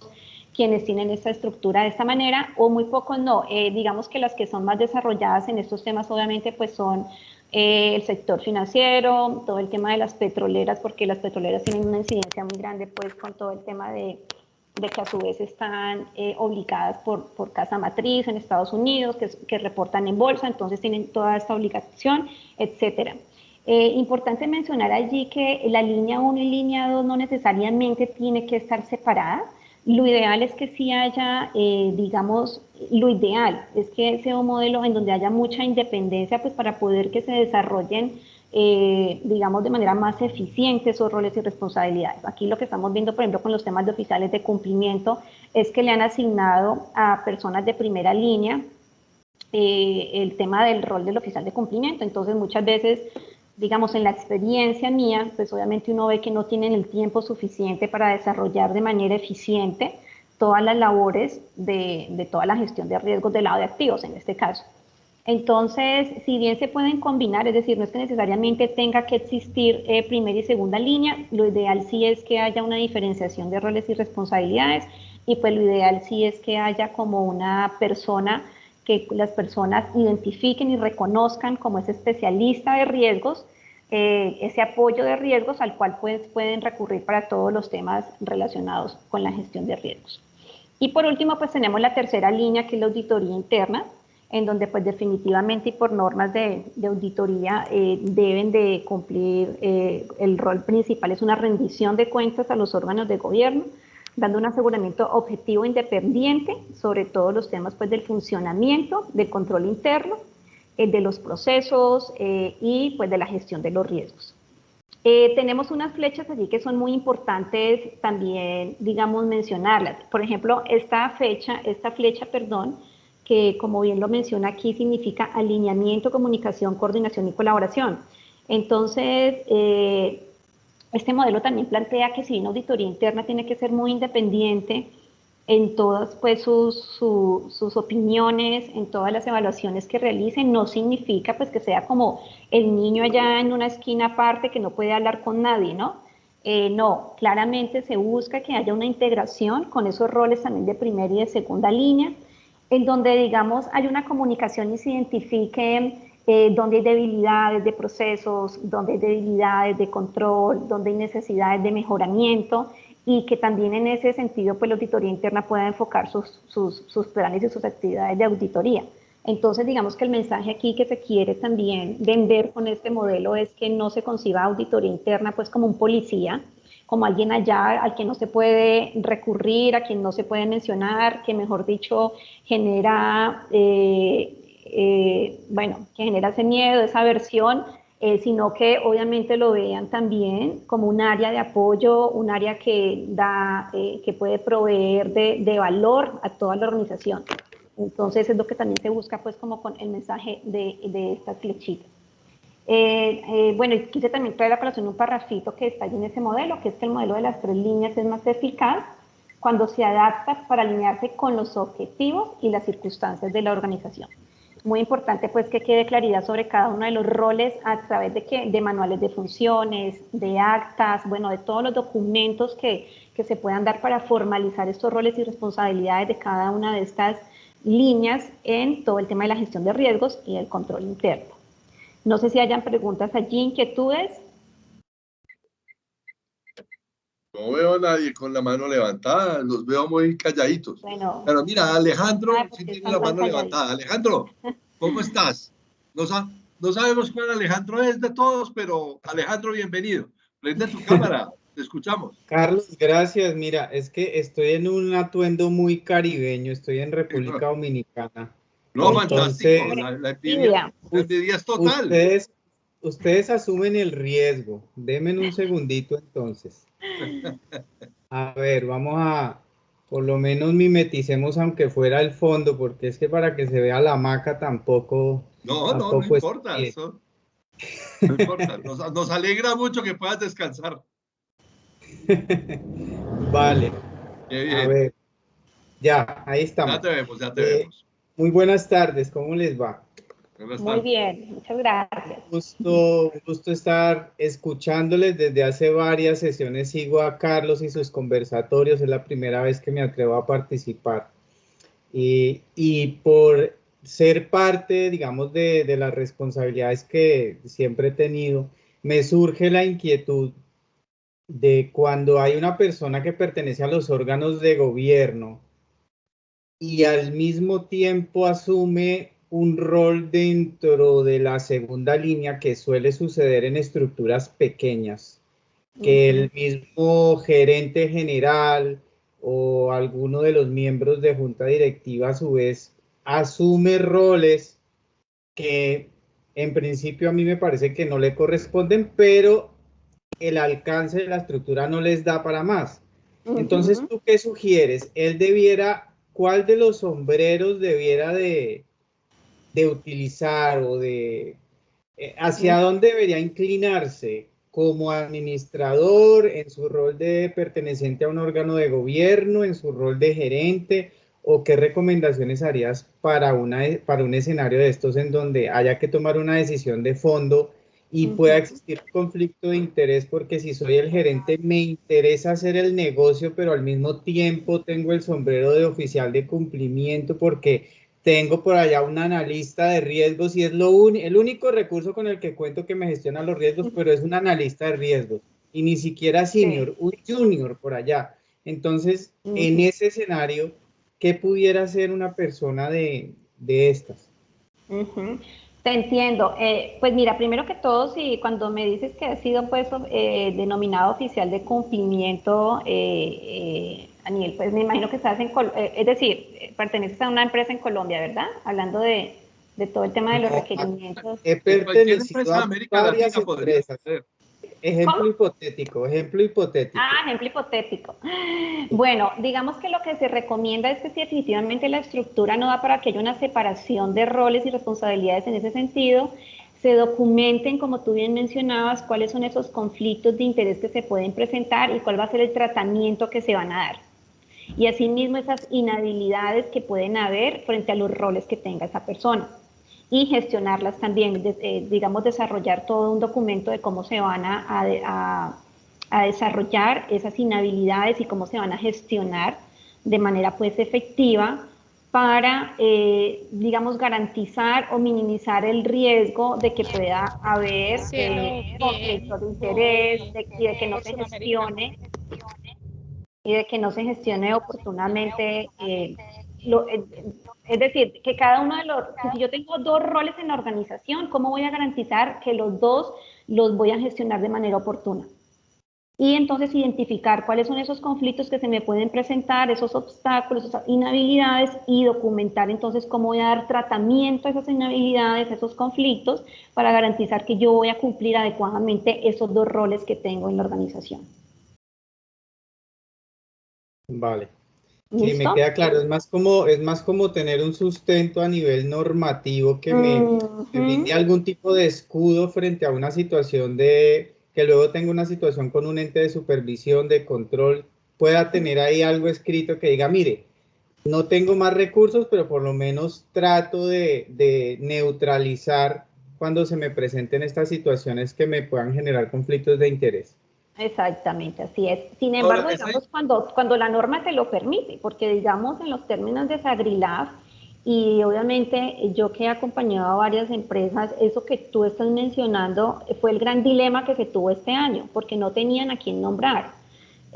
quienes tienen esta estructura de esta manera, o muy pocos no, digamos que las que son más desarrolladas en estos temas obviamente pues son el sector financiero, todo el tema de las petroleras, porque las petroleras tienen una incidencia muy grande pues con todo el tema de que a su vez están obligadas por casa matriz en Estados Unidos, que reportan en bolsa, entonces tienen toda esta obligación, etcétera. Importante mencionar allí que la línea 1 y línea 2 no necesariamente tiene que estar separada. Lo ideal es que sí haya, digamos, lo ideal es que sea un modelo en donde haya mucha independencia pues para poder que se desarrollen digamos, de manera más eficiente esos roles y responsabilidades. Aquí lo que estamos viendo, por ejemplo, con los temas de oficiales de cumplimiento, es que le han asignado a personas de primera línea el tema del rol del oficial de cumplimiento. Entonces, muchas veces, digamos, en la experiencia mía, pues obviamente uno ve que no tienen el tiempo suficiente para desarrollar de manera eficiente todas las labores de toda la gestión de riesgos del lado de activos, en este caso. Entonces, si bien se pueden combinar, es decir, no es que necesariamente tenga que existir primera y segunda línea, lo ideal sí es que haya una diferenciación de roles y responsabilidades y pues lo ideal sí es que haya como una persona que las personas identifiquen y reconozcan como ese especialista de riesgos, ese apoyo de riesgos al cual pues, pueden recurrir para todos los temas relacionados con la gestión de riesgos. Y por último, pues tenemos la tercera línea que es la auditoría interna, en donde pues definitivamente y por normas de auditoría deben de cumplir el rol principal, es una rendición de cuentas a los órganos de gobierno, dando un aseguramiento objetivo independiente sobre todos los temas pues del funcionamiento, del control interno, de los procesos y pues de la gestión de los riesgos. Tenemos unas flechas allí que son muy importantes también, digamos, mencionarlas. Por ejemplo, esta flecha, que como bien lo menciona aquí, significa alineamiento, comunicación, coordinación y colaboración. Entonces, este modelo también plantea que si una auditoría interna tiene que ser muy independiente, en todas pues sus opiniones, en todas las evaluaciones que realicen. No significa pues que sea como el niño allá en una esquina aparte que no puede hablar con nadie, ¿no? No, claramente se busca que haya una integración con esos roles también de primera y de segunda línea, en donde, digamos, hay una comunicación y se identifique donde hay debilidades de procesos, donde hay debilidades de control, donde hay necesidades de mejoramiento, y que también en ese sentido pues la auditoría interna pueda enfocar sus planes y sus actividades de auditoría. Entonces, digamos que el mensaje aquí que se quiere también vender con este modelo es que no se conciba auditoría interna pues como un policía, como alguien allá al que no se puede recurrir, a quien no se puede mencionar, que mejor dicho genera, bueno, que genera ese miedo, esa aversión, sino que obviamente lo vean también como un área de apoyo, un área que da, que puede proveer de valor a toda la organización. Entonces es lo que también se busca pues como con el mensaje de estas flechitas. Bueno, y quise también traer a colación un parrafito que está allí en ese modelo, que es que el modelo de las 3 líneas es más eficaz cuando se adapta para alinearse con los objetivos y las circunstancias de la organización. Muy importante pues que quede claridad sobre cada uno de los roles a través de manuales de funciones, de actas, bueno, de todos los documentos que se puedan dar para formalizar estos roles y responsabilidades de cada una de estas líneas en todo el tema de la gestión de riesgos y el control interno. No sé si hayan preguntas allí, inquietudes. No veo a nadie con la mano levantada, los veo muy calladitos. Bueno, Pero mira, Alejandro sí tiene están la tan mano levantada. Alejandro, ¿cómo estás? No, no sabemos cuál Alejandro es de todos, pero Alejandro, bienvenido. Prende tu cámara, te escuchamos. Carlos, gracias. Mira, es que estoy en un atuendo muy caribeño, estoy en República Dominicana. No, Entonces, fantástico, la envidia es total. ustedes asumen el riesgo. Denme un segundito entonces. A ver, por lo menos mimeticemos aunque fuera el fondo, porque es que para que se vea la hamaca tampoco No es importa, bien. eso no importa. Nos alegra mucho que puedas descansar. Vale. Qué A bien. ver, ya, ahí estamos. Ya te vemos. Muy buenas tardes, ¿cómo les va? Muy bien, muchas gracias. Un gusto estar escuchándoles desde hace varias sesiones. Sigo a Carlos y sus conversatorios, es la primera vez que me atrevo a participar. Y por ser parte, digamos, de las responsabilidades que siempre he tenido, me surge la inquietud de cuando hay una persona que pertenece a los órganos de gobierno y al mismo tiempo asume un rol dentro de la segunda línea, que suele suceder en estructuras pequeñas, que el mismo gerente general o alguno de los miembros de junta directiva a su vez asume roles que en principio a mí me parece que no le corresponden, pero el alcance de la estructura no les da para más. Entonces, ¿tú qué sugieres? ¿Cuál de los sombreros debiera de utilizar o hacia dónde debería inclinarse como administrador en su rol de perteneciente a un órgano de gobierno, en su rol de gerente, o qué recomendaciones harías para un escenario de estos en donde haya que tomar una decisión de fondo y pueda existir un conflicto de interés? Porque si soy el gerente me interesa hacer el negocio, pero al mismo tiempo tengo el sombrero de oficial de cumplimiento porque tengo por allá un analista de riesgos y es el único recurso con el que cuento que me gestiona los riesgos, pero es un analista de riesgos y ni siquiera senior, un junior por allá. Entonces, en ese escenario, ¿qué pudiera hacer una persona de estas? Te entiendo. Pues mira, primero que todo, si cuando me dices que has sido pues denominado oficial de cumplimiento, Aniel, pues me imagino que estás es decir, perteneces a una empresa en Colombia, ¿verdad? Hablando de todo el tema de los requerimientos. He Cualquier pertenecido empresa de a América varias Latina podría empresas. ser. Ejemplo hipotético. Ah, ejemplo hipotético. Bueno, digamos que lo que se recomienda es que si definitivamente la estructura no da para que haya una separación de roles y responsabilidades en ese sentido, se documenten, como tú bien mencionabas, cuáles son esos conflictos de interés que se pueden presentar y cuál va a ser el tratamiento que se van a dar. y asimismo esas inhabilidades que pueden haber frente a los roles que tenga esa persona. Y gestionarlas también, digamos, desarrollar todo un documento de cómo se van a desarrollar esas inhabilidades y cómo se van a gestionar de manera pues efectiva para, digamos, garantizar o minimizar el riesgo de que pueda haber conflictos de interés y de que no se gestione oportunamente es decir, que cada uno de los, que si yo tengo 2 roles en la organización, ¿cómo voy a garantizar que los 2 los voy a gestionar de manera oportuna? Y entonces identificar cuáles son esos conflictos que se me pueden presentar, esos obstáculos, esas inhabilidades, y documentar entonces cómo voy a dar tratamiento a esas inhabilidades, a esos conflictos, para garantizar que yo voy a cumplir adecuadamente esos 2 roles que tengo en la organización. Vale. ¿Listo? Sí, me queda claro, es más como tener un sustento a nivel normativo que me brinde algún tipo de escudo frente a una situación que luego tenga una situación con un ente de supervisión, de control, pueda tener ahí algo escrito que diga, mire, no tengo más recursos, pero por lo menos trato de neutralizar cuando se me presenten estas situaciones que me puedan generar conflictos de interés. Exactamente, así es. Sin embargo, Ahora, digamos, cuando la norma te lo permite, porque digamos en los términos de SAGRILAF, y obviamente yo que he acompañado a varias empresas, eso que tú estás mencionando fue el gran dilema que se tuvo este año, porque no tenían a quién nombrar.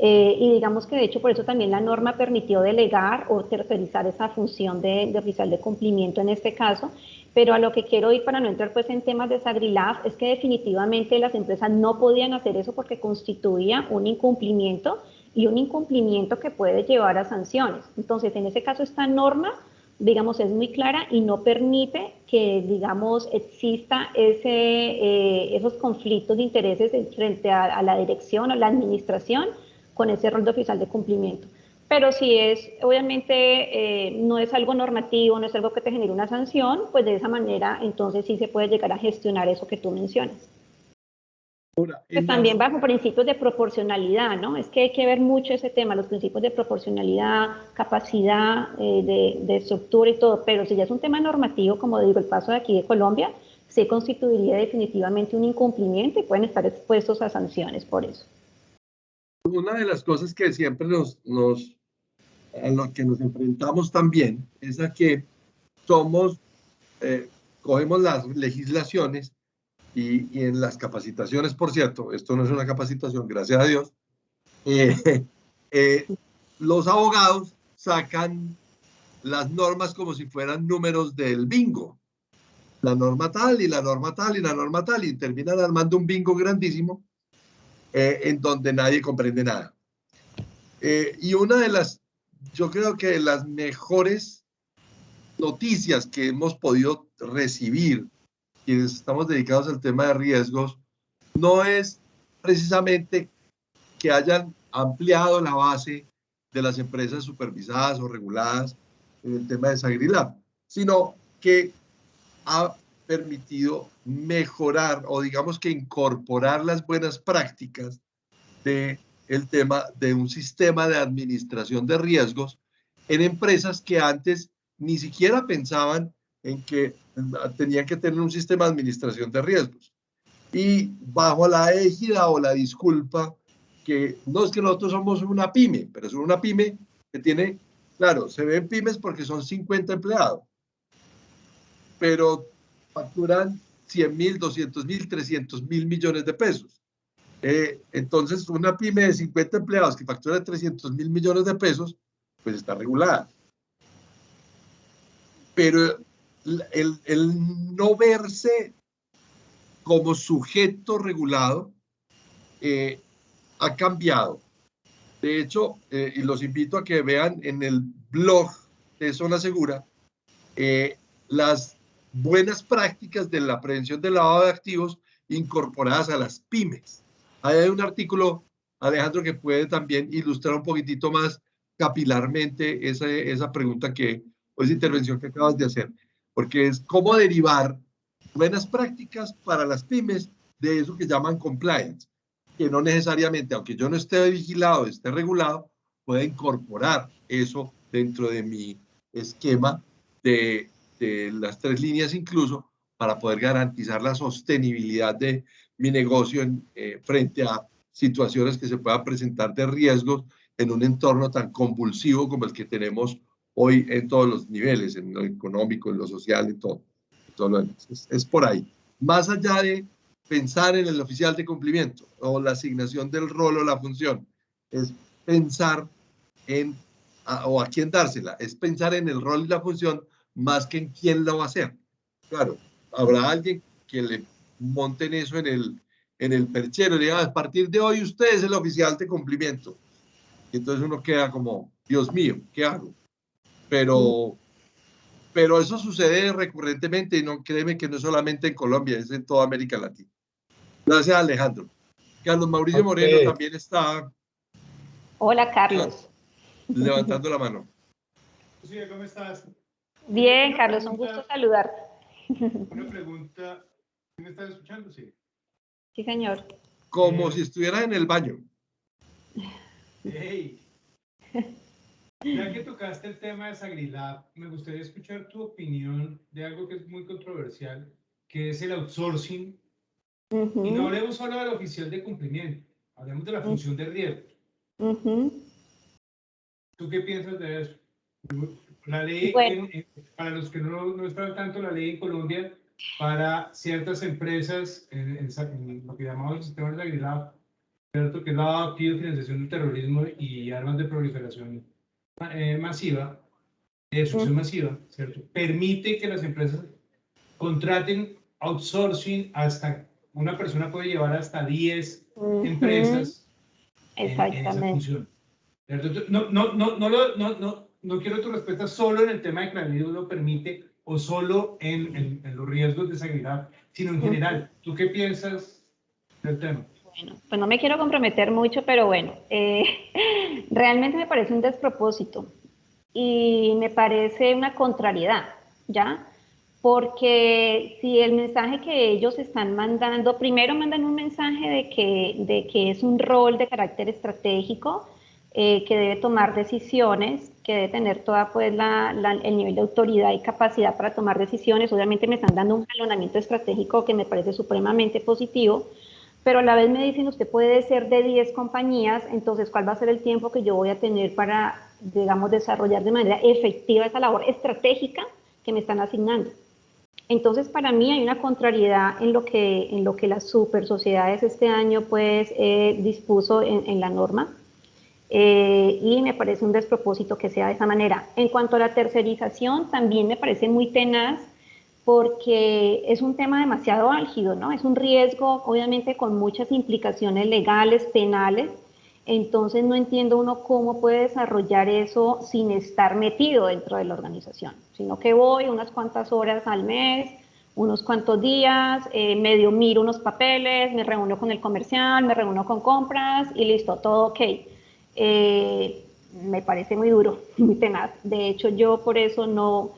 Y digamos que de hecho por eso también la norma permitió delegar o tercerizar esa función de oficial de cumplimiento en este caso, pero a lo que quiero ir para no entrar pues en temas de SAGRILAF es que definitivamente las empresas no podían hacer eso porque constituía un incumplimiento, y un incumplimiento que puede llevar a sanciones. Entonces en ese caso esta norma, digamos, es muy clara y no permite que, digamos, exista esos conflictos de intereses frente a la dirección o la administración con ese rol de oficial de cumplimiento. Pero si es, obviamente, no es algo normativo, no es algo que te genere una sanción, pues de esa manera, entonces sí se puede llegar a gestionar eso que tú mencionas. Pues también bajo principios de proporcionalidad, ¿no? Es que hay que ver mucho ese tema, los principios de proporcionalidad, capacidad de estructura y todo, pero si ya es un tema normativo, como digo, el paso de aquí de Colombia, sí constituiría definitivamente un incumplimiento y pueden estar expuestos a sanciones por eso. Una de las cosas que siempre a lo que nos enfrentamos también es a que cogemos las legislaciones y en las capacitaciones, por cierto, esto no es una capacitación, gracias a Dios, los abogados sacan las normas como si fueran números del bingo. La norma tal y la norma tal y la norma tal, y terminan armando un bingo grandísimo en donde nadie comprende nada. Y yo creo que las mejores noticias que hemos podido recibir quienes estamos dedicados al tema de riesgos no es precisamente que hayan ampliado la base de las empresas supervisadas o reguladas en el tema de SAGRILAF, sino que ha permitido mejorar o digamos que incorporar las buenas prácticas del tema de un sistema de administración de riesgos en empresas que antes ni siquiera pensaban en que tenían que tener un sistema de administración de riesgos. Y bajo la égida o la disculpa que no es que nosotros somos una pyme, pero es una pyme que tiene, claro, se ven pymes porque son 50 empleados, pero facturan 100.000, 200.000, 300.000 millones de pesos. Entonces, una pyme de 50 empleados que factura 300.000 millones de pesos, pues está regulada. Pero el no verse como sujeto regulado ha cambiado. De hecho, y los invito a que vean en el blog de Zona Segura las buenas prácticas de la prevención del lavado de activos incorporadas a las pymes. Ahí hay un artículo, Alejandro, que puede también ilustrar un poquitito más capilarmente esa pregunta o esa intervención que acabas de hacer, porque es cómo derivar buenas prácticas para las pymes de eso que llaman compliance, que no necesariamente, aunque yo no esté vigilado, esté regulado, pueda incorporar eso dentro de mi esquema de las 3 líneas incluso, para poder garantizar la sostenibilidad de mi negocio frente a situaciones que se puedan presentar de riesgos en un entorno tan convulsivo como el que tenemos hoy en todos los niveles, en lo económico, en lo social, en todo lo demás. Es por ahí. Más allá de pensar en el oficial de cumplimiento o la asignación del rol o la función, es pensar en, o a quién dársela, es pensar en el rol y la función más que en quién lo va a hacer. Claro, habrá alguien que le monten eso en el perchero y diga, a partir de hoy usted es el oficial de cumplimiento. Y entonces uno queda como, Dios mío, ¿qué hago? Pero eso sucede recurrentemente y no, créeme que no es solamente en Colombia, es en toda América Latina. Gracias, Alejandro. Carlos Mauricio Moreno también está. Hola, Carlos. Levantando la mano. Lucía, ¿cómo estás? Bien, Carlos, un gusto saludarte. Una pregunta. ¿Me estás escuchando? Sí. Sí, señor. Como si estuvieras en el baño. Hey. Ya que tocaste el tema de Sagrilab, me gustaría escuchar tu opinión de algo que es muy controversial, que es el outsourcing. Y no hablemos solo del oficial de cumplimiento, hablemos de la función de riesgo. ¿Tú qué piensas de eso? La ley, bueno. Para los que no están tanto, la ley en Colombia, para ciertas empresas, en lo que llamamos el sistema de Sagrilab, ¿cierto? Que es la financiación del terrorismo y armas de proliferación masiva, destrucción masiva, ¿cierto? Permite que las empresas contraten outsourcing hasta, una persona puede llevar hasta 10 empresas en esa función. No quiero tu respuesta solo en el tema de que la ley lo permite o solo en los riesgos de Sagrilab, sino en general. ¿Tú qué piensas del tema? Bueno, pues no me quiero comprometer mucho, pero bueno, realmente me parece un despropósito y me parece una contrariedad, ¿ya? Porque si el mensaje que ellos están mandando, primero mandan un mensaje de que es un rol de carácter estratégico, que debe tomar decisiones, que debe tener toda pues el nivel de autoridad y capacidad para tomar decisiones. Obviamente me están dando un jalonamiento estratégico que me parece supremamente positivo, pero a la vez me dicen, usted puede ser de 10 compañías, entonces ¿cuál va a ser el tiempo que yo voy a tener para, digamos, desarrollar de manera efectiva esa labor estratégica que me están asignando? Entonces, para mí hay una contrariedad en lo que las super sociedades este año pues dispuso en la norma, y me parece un despropósito que sea de esa manera. En cuanto a la tercerización, también me parece muy tenaz porque es un tema demasiado álgido, ¿no? Es un riesgo, obviamente, con muchas implicaciones legales, penales. Entonces no entiendo uno cómo puede desarrollar eso sin estar metido dentro de la organización, sino que voy unas cuantas horas al mes, unos cuantos días, medio miro unos papeles, me reúno con el comercial, me reúno con compras y listo, todo ok. Me parece muy duro, muy tenaz. De hecho, yo por eso no,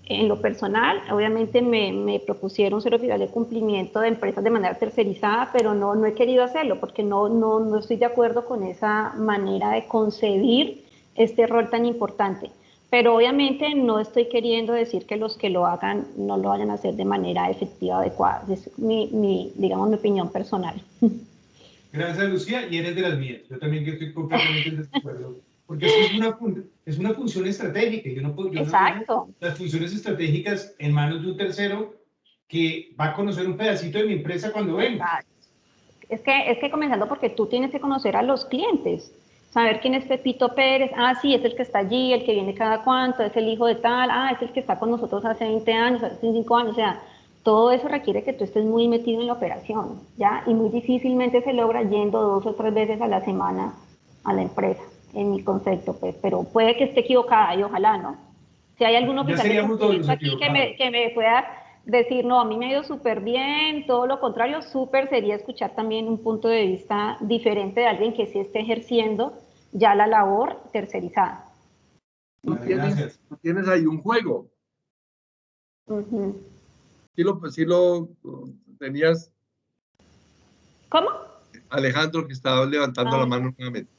en lo personal, obviamente me propusieron ser oficial de cumplimiento de empresas de manera tercerizada, pero no he querido hacerlo porque no estoy de acuerdo con esa manera de concebir este rol tan importante. Pero obviamente no estoy queriendo decir que los que lo hagan no lo vayan a hacer de manera efectiva, adecuada. Es digamos, mi opinión personal. Gracias, Lucía, y eres de las mías. Yo también estoy completamente en desacuerdo. Porque es una función estratégica. Yo no dejo las funciones estratégicas en manos de un tercero que va a conocer un pedacito de mi empresa cuando venga. Es que comenzando porque tú tienes que conocer a los clientes, saber quién es Pepito Pérez, sí, es el que está allí, el que viene cada cuánto, es el hijo de tal, es el que está con nosotros hace 20 años, hace 5 años, o sea, todo eso requiere que tú estés muy metido en la operación, ¿ya? Y muy difícilmente se logra yendo 2 o 3 veces a la semana a la empresa, en mi concepto, pues, pero puede que esté equivocada y ojalá, ¿no? Si hay algún oficial de cumplimiento aquí que me pueda decir, no, a mí me ha ido súper bien, todo lo contrario, súper sería escuchar también un punto de vista diferente de alguien que sí esté ejerciendo ya la labor tercerizada. Tú tienes ahí un juego. Sí lo tenías. ¿Cómo? Alejandro, que estaba levantando la mano nuevamente.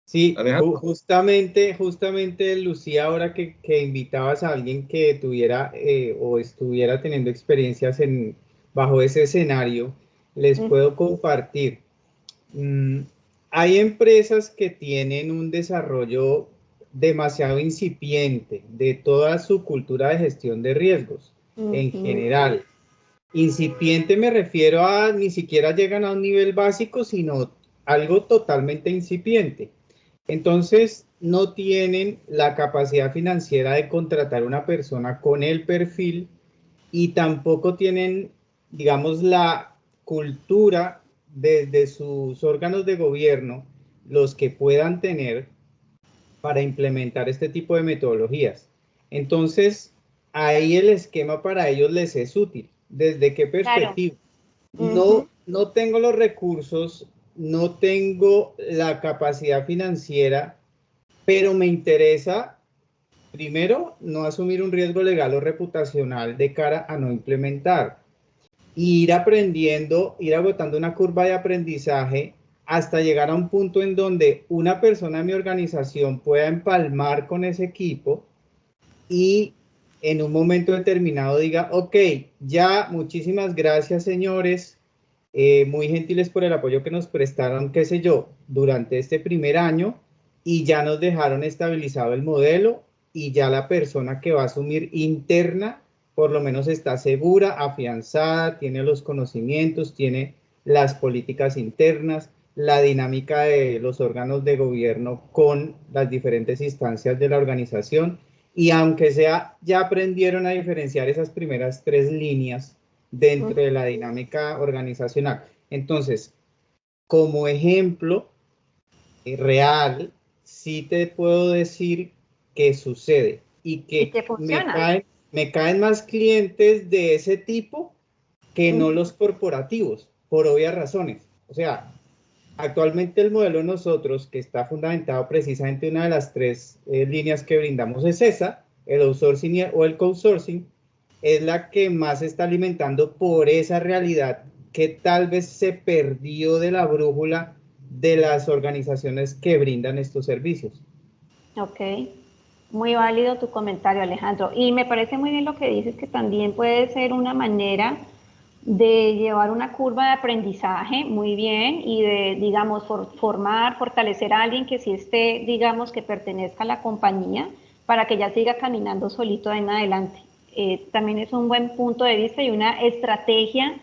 Sí, Alejandro. justamente, Lucía, ahora que invitabas a alguien que tuviera o estuviera teniendo experiencias bajo ese escenario, les puedo compartir. Hay empresas que tienen un desarrollo demasiado incipiente de toda su cultura de gestión de riesgos en general. Incipiente me refiero a ni siquiera llegan a un nivel básico, sino algo totalmente incipiente. Entonces, no tienen la capacidad financiera de contratar una persona con el perfil y tampoco tienen, digamos, la cultura desde sus órganos de gobierno, los que puedan tener para implementar este tipo de metodologías. Entonces, ahí el esquema para ellos les es útil. ¿Desde qué perspectiva? Claro. No tengo los recursos, no tengo la capacidad financiera, pero me interesa, primero, no asumir un riesgo legal o reputacional de cara a no implementar. Y ir aprendiendo, ir agotando una curva de aprendizaje hasta llegar a un punto en donde una persona de mi organización pueda empalmar con ese equipo y en un momento determinado diga, ok, ya, muchísimas gracias, señores, muy gentiles por el apoyo que nos prestaron, qué sé yo, durante este primer año, y ya nos dejaron estabilizado el modelo y ya la persona que va a asumir interna por lo menos está segura, afianzada, tiene los conocimientos, tiene las políticas internas, la dinámica de los órganos de gobierno con las diferentes instancias de la organización, y aunque sea, ya aprendieron a diferenciar esas primeras 3 líneas dentro de la dinámica organizacional. Entonces, como ejemplo real, sí te puedo decir que sucede y que me caen más clientes de ese tipo que no los corporativos, por obvias razones. O sea, actualmente el modelo de nosotros, que está fundamentado precisamente en una de las 3 líneas que brindamos, es esa, el outsourcing o el co-sourcing, es la que más se está alimentando por esa realidad que tal vez se perdió de la brújula de las organizaciones que brindan estos servicios. Ok, muy válido tu comentario, Alejandro. Y me parece muy bien lo que dices, que también puede ser una manera de llevar una curva de aprendizaje muy bien y de, digamos, formar, fortalecer a alguien que sí esté, digamos, que pertenezca a la compañía para que ya siga caminando solito en adelante. También es un buen punto de vista y una estrategia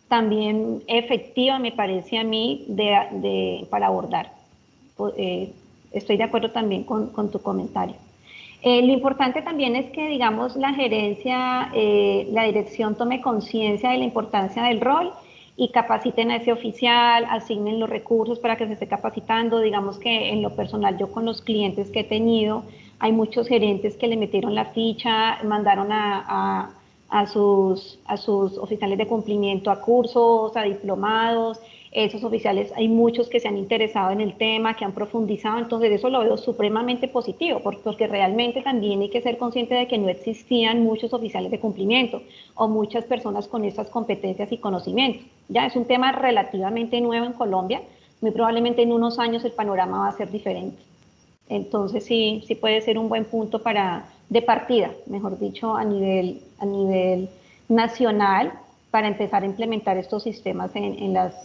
también efectiva, me parece a mí, para abordar. Estoy de acuerdo también con tu comentario. Lo importante también es que, digamos, la gerencia, la dirección tome conciencia de la importancia del rol y capaciten a ese oficial, asignen los recursos para que se esté capacitando. Digamos que en lo personal, yo con los clientes que he tenido, hay muchos gerentes que le metieron la ficha, mandaron a sus oficiales de cumplimiento a cursos, a diplomados. Esos oficiales, hay muchos que se han interesado en el tema, que han profundizado, entonces eso lo veo supremamente positivo, porque realmente también hay que ser consciente de que no existían muchos oficiales de cumplimiento o muchas personas con estas competencias y conocimientos. Ya es un tema relativamente nuevo en Colombia, muy probablemente en unos años el panorama va a ser diferente. Entonces sí puede ser un buen punto de partida, mejor dicho, a nivel nacional, para empezar a implementar estos sistemas en las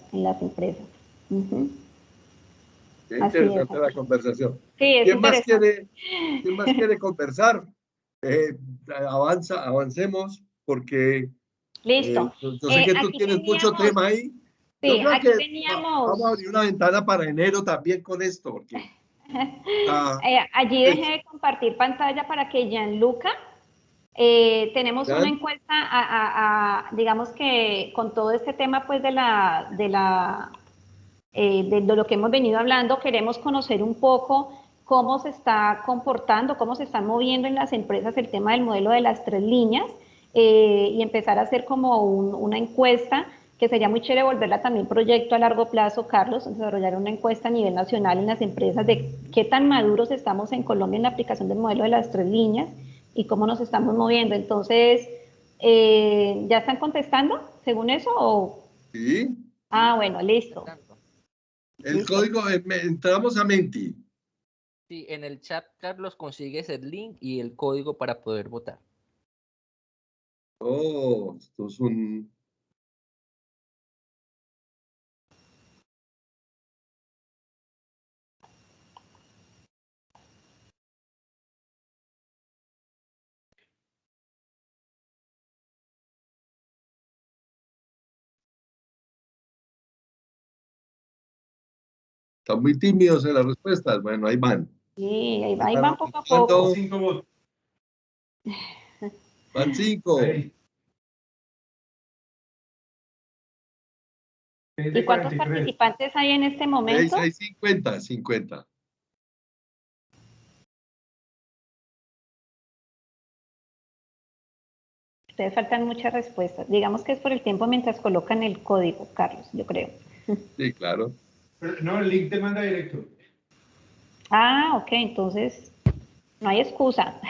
empresas. Qué interesante la conversación. Sí, es interesante. ¿Quién más quiere conversar? Avancemos, porque listo. Yo sé que tú tienes mucho tema ahí. Sí, Yo creo aquí que teníamos. vamos a abrir una ventana para enero también con esto, porque allí dejé de compartir pantalla para que Gianluca, tenemos una encuesta, digamos que con todo este tema pues de lo que hemos venido hablando, queremos conocer un poco cómo se está comportando, cómo se están moviendo en las empresas el tema del modelo de las 3 líneas, y empezar a hacer como una encuesta, que sería muy chévere volverla también proyecto a largo plazo, Carlos, desarrollar una encuesta a nivel nacional en las empresas de qué tan maduros estamos en Colombia en la aplicación del modelo de las 3 líneas y cómo nos estamos moviendo. Entonces, ¿ya están contestando según eso? ¿O? Sí. Ah, bueno, listo. El código, entramos a Menti. Sí, en el chat, Carlos, consigues el link y el código para poder votar. Oh, esto es un... Están muy tímidos en las respuestas. Bueno, ahí van. Sí, ahí Ahí van poco a apuntando. poco. 5 votos. Van 5. Ahí. Es de ¿Y cuántos 43. participantes hay en este momento? Hay 50, 50. Ustedes faltan muchas respuestas. Digamos que es por el tiempo mientras colocan el código, Carlos, yo creo. Sí, claro. Pero no, el link te manda directo. Ah, ok, entonces no hay excusa.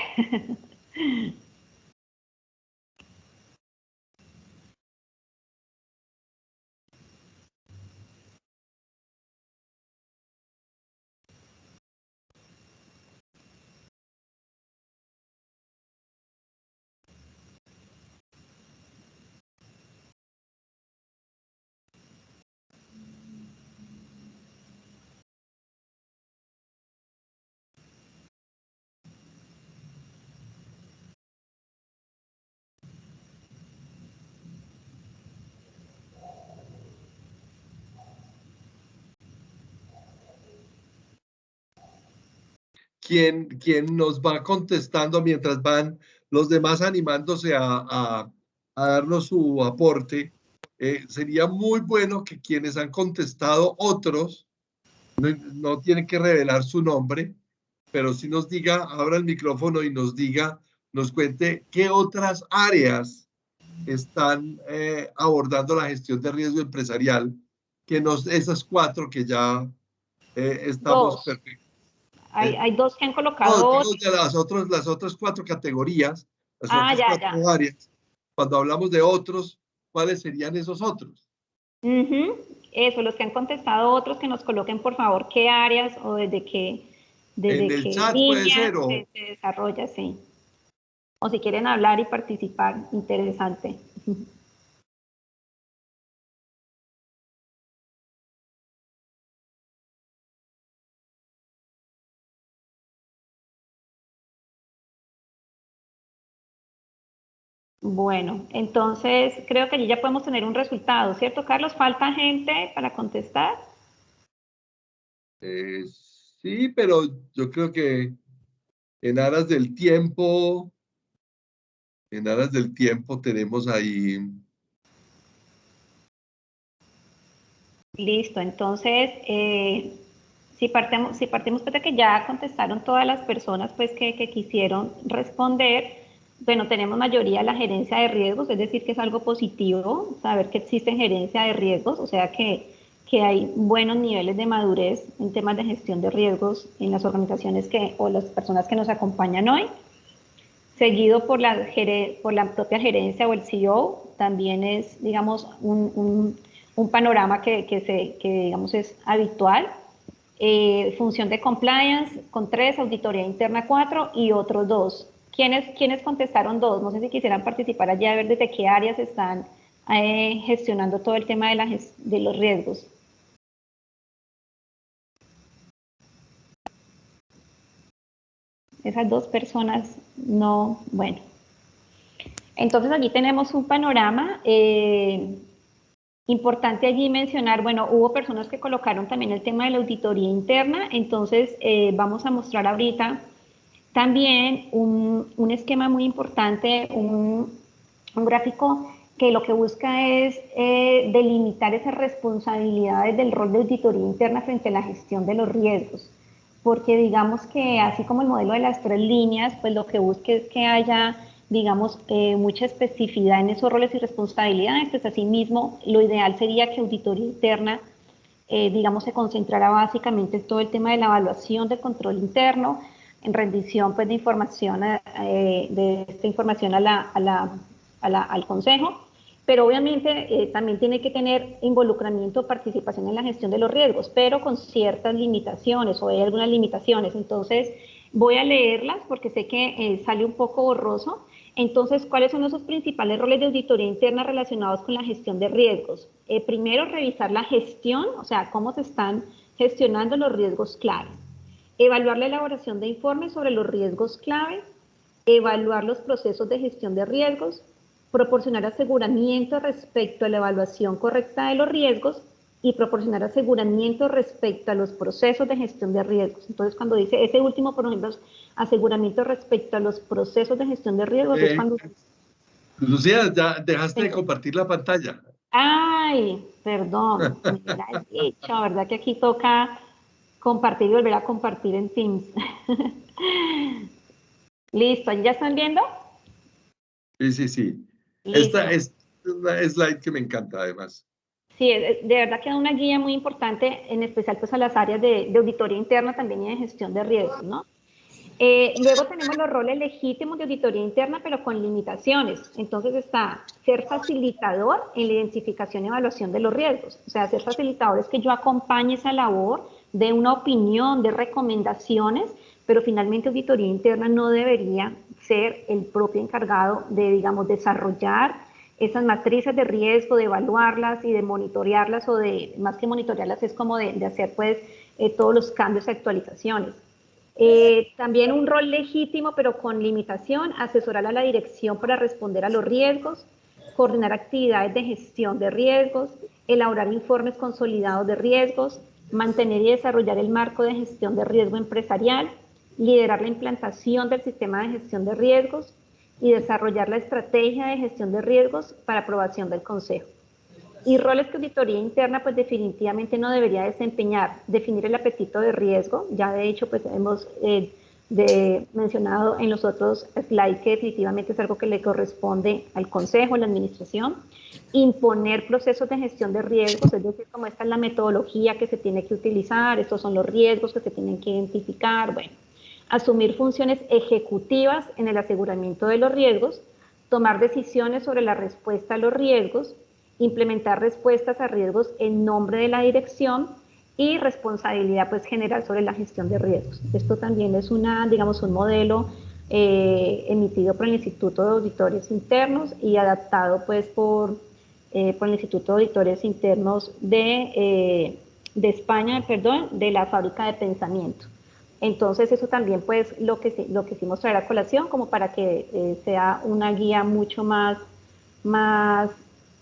Quien nos va contestando mientras van los demás animándose a darnos su aporte. Sería muy bueno que quienes han contestado otros, no tienen que revelar su nombre, pero sí nos diga, abra el micrófono y nos diga, nos cuente qué otras áreas están abordando la gestión de riesgo empresarial, esas 4 que ya estamos Dos. perfectos. Hay dos que han No, colocado digo otro. de las otras 4 categorías, las Ah, otras ya, 4 ya. áreas. Cuando hablamos de otros, ¿cuáles serían esos otros? Ujú. Eso, los que han contestado otros, que nos coloquen por favor qué áreas o En desde el qué chat puede líneas ser o se desarrolla, sí. O si quieren hablar y participar, interesante. Bueno, entonces creo que allí ya podemos tener un resultado, ¿cierto, Carlos? ¿Falta gente para contestar? sí, pero yo creo que en aras del tiempo, tenemos ahí. Listo, entonces, si partimos pues de que ya contestaron todas las personas pues que quisieron responder, bueno, tenemos mayoría de la gerencia de riesgos, es decir, que es algo positivo saber que existe gerencia de riesgos, o sea que hay buenos niveles de madurez en temas de gestión de riesgos en las organizaciones o las personas que nos acompañan hoy. Seguido por la propia gerencia o el CEO, también es, digamos, un panorama que digamos, es habitual. Función de compliance con 3, auditoría interna 4 y otros 2. ¿Quiénes contestaron 2? No sé si quisieran participar allí a ver desde qué áreas están gestionando todo el tema de los riesgos. Esas 2 personas no, bueno. Entonces allí tenemos un panorama. Importante allí mencionar, bueno, hubo personas que colocaron también el tema de la auditoría interna, entonces vamos a mostrar ahorita también un esquema muy importante, un gráfico que lo que busca es delimitar esas responsabilidades del rol de auditoría interna frente a la gestión de los riesgos, porque digamos que así como el modelo de las 3 líneas, pues lo que busca es que haya digamos, mucha especificidad en esos roles y responsabilidades, pues asimismo lo ideal sería que auditoría interna, digamos, se concentrara básicamente en todo el tema de la evaluación del control interno, en rendición pues, de información, de esta información al Consejo, pero obviamente también tiene que tener involucramiento, participación en la gestión de los riesgos, pero con ciertas limitaciones, o hay algunas limitaciones. Entonces, voy a leerlas porque sé que sale un poco borroso. Entonces, ¿cuáles son esos principales roles de auditoría interna relacionados con la gestión de riesgos? Primero, revisar la gestión, o sea, cómo se están gestionando los riesgos claves. Evaluar la elaboración de informes sobre los riesgos claves. Evaluar los procesos de gestión de riesgos. Proporcionar aseguramiento respecto a la evaluación correcta de los riesgos y proporcionar aseguramiento respecto a los procesos de gestión de riesgos. Entonces, cuando dice ese último, por ejemplo, aseguramiento respecto a los procesos de gestión de riesgos, es cuando... Lucía, ya dejaste de compartir la pantalla. Ay, perdón, me hubieras dicho, ¿verdad? Que aquí toca compartir y volver a compartir en Teams. Listo, ¿ya están viendo? Sí, sí, sí. Listo. Esta es una slide que me encanta, además. Sí, de verdad que da una guía muy importante, en especial pues a las áreas de auditoría interna también y de gestión de riesgos, ¿no? Luego tenemos los roles legítimos de auditoría interna, pero con limitaciones. Entonces está ser facilitador en la identificación y evaluación de los riesgos. O sea, ser facilitador es que yo acompañe esa labor de una opinión, de recomendaciones, pero finalmente auditoría interna no debería ser el propio encargado de, digamos, desarrollar esas matrices de riesgo, de evaluarlas y de monitorearlas, o de, más que monitorearlas, es como de hacer pues todos los cambios y actualizaciones. También un rol legítimo, pero con limitación, asesorar a la dirección para responder a los riesgos, coordinar actividades de gestión de riesgos, elaborar informes consolidados de riesgos, mantener y desarrollar el marco de gestión de riesgo empresarial, liderar la implantación del sistema de gestión de riesgos y desarrollar la estrategia de gestión de riesgos para aprobación del Consejo. Y roles que auditoría interna pues definitivamente no debería desempeñar: definir el apetito de riesgo, ya de hecho pues hemos mencionado en los otros slides que definitivamente es algo que le corresponde al consejo, a la administración. Imponer procesos de gestión de riesgos, es decir, como esta es la metodología que se tiene que utilizar, estos son los riesgos que se tienen que identificar, bueno. Asumir funciones ejecutivas en el aseguramiento de los riesgos, tomar decisiones sobre la respuesta a los riesgos, implementar respuestas a riesgos en nombre de la dirección y responsabilidad pues general sobre la gestión de riesgos. Esto también es una, digamos, un modelo emitido por el Instituto de Auditores Internos y adaptado pues por el Instituto de Auditores Internos de España, perdón, de la Fábrica de Pensamiento. Entonces eso también pues lo que quisimos traer a colación como para que sea una guía mucho más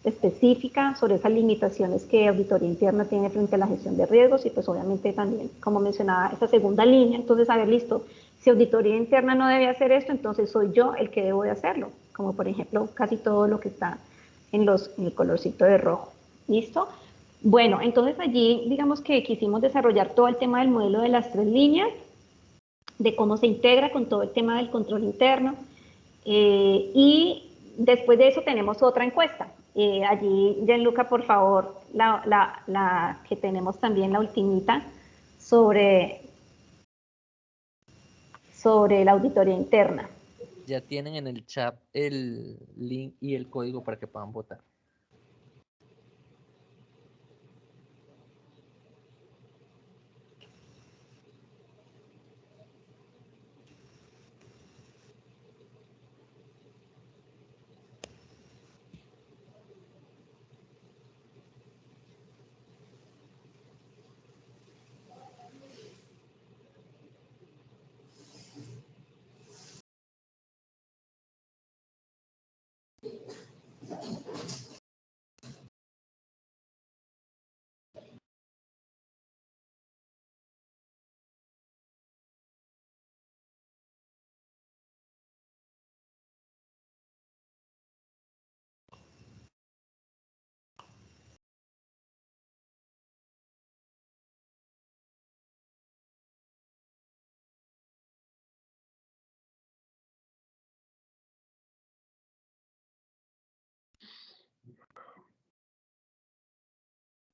específica sobre esas limitaciones que auditoría interna tiene frente a la gestión de riesgos, y pues obviamente también, como mencionaba, esa segunda línea. Entonces, a ver, listo, si auditoría interna no debe hacer esto, entonces soy yo el que debo de hacerlo, como por ejemplo casi todo lo que está en el colorcito de rojo. ¿Listo? Bueno, entonces allí digamos que quisimos desarrollar todo el tema del modelo de las 3 líneas, de cómo se integra con todo el tema del control interno, y después de eso tenemos otra encuesta. Allí, Gianluca, por favor, la que tenemos también, la ultimita, sobre la auditoría interna. Ya tienen en el chat el link y el código para que puedan votar.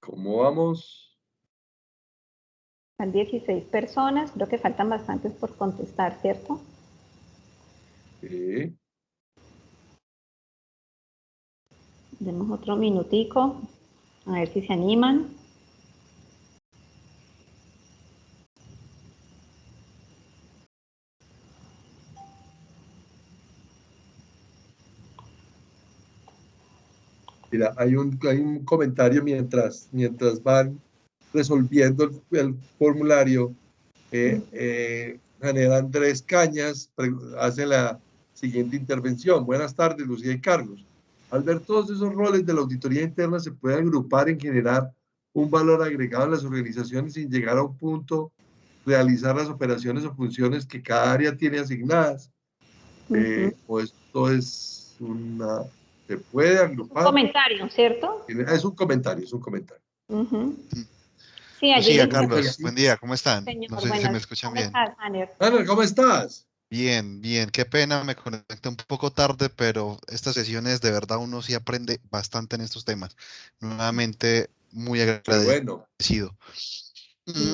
¿Cómo vamos? Son 16 personas, creo que faltan bastantes por contestar, ¿cierto? Sí. Demos otro minutico, a ver si se animan. Mira, hay un comentario mientras van resolviendo el formulario. Daniel Andrés Cañas hace la siguiente intervención. Buenas tardes, Lucía y Carlos. Al ver todos esos roles de la auditoría interna, se puede agrupar en generar un valor agregado en las organizaciones sin llegar a un punto, realizar las operaciones o funciones que cada área tiene asignadas. O esto es una... ¿Se puede agrupar? Un comentario, ¿cierto? Es un comentario, es un comentario. Sí, allí Lucía, Carlos, buen día, ¿cómo están? Señor, No sé si se me escuchan bien. ¿Cómo estás, Hanner? Hanner, ¿cómo estás? Bien, bien, qué pena, me conecté un poco tarde, pero estas sesiones de verdad uno sí aprende bastante en estos temas. Nuevamente, muy agradecido.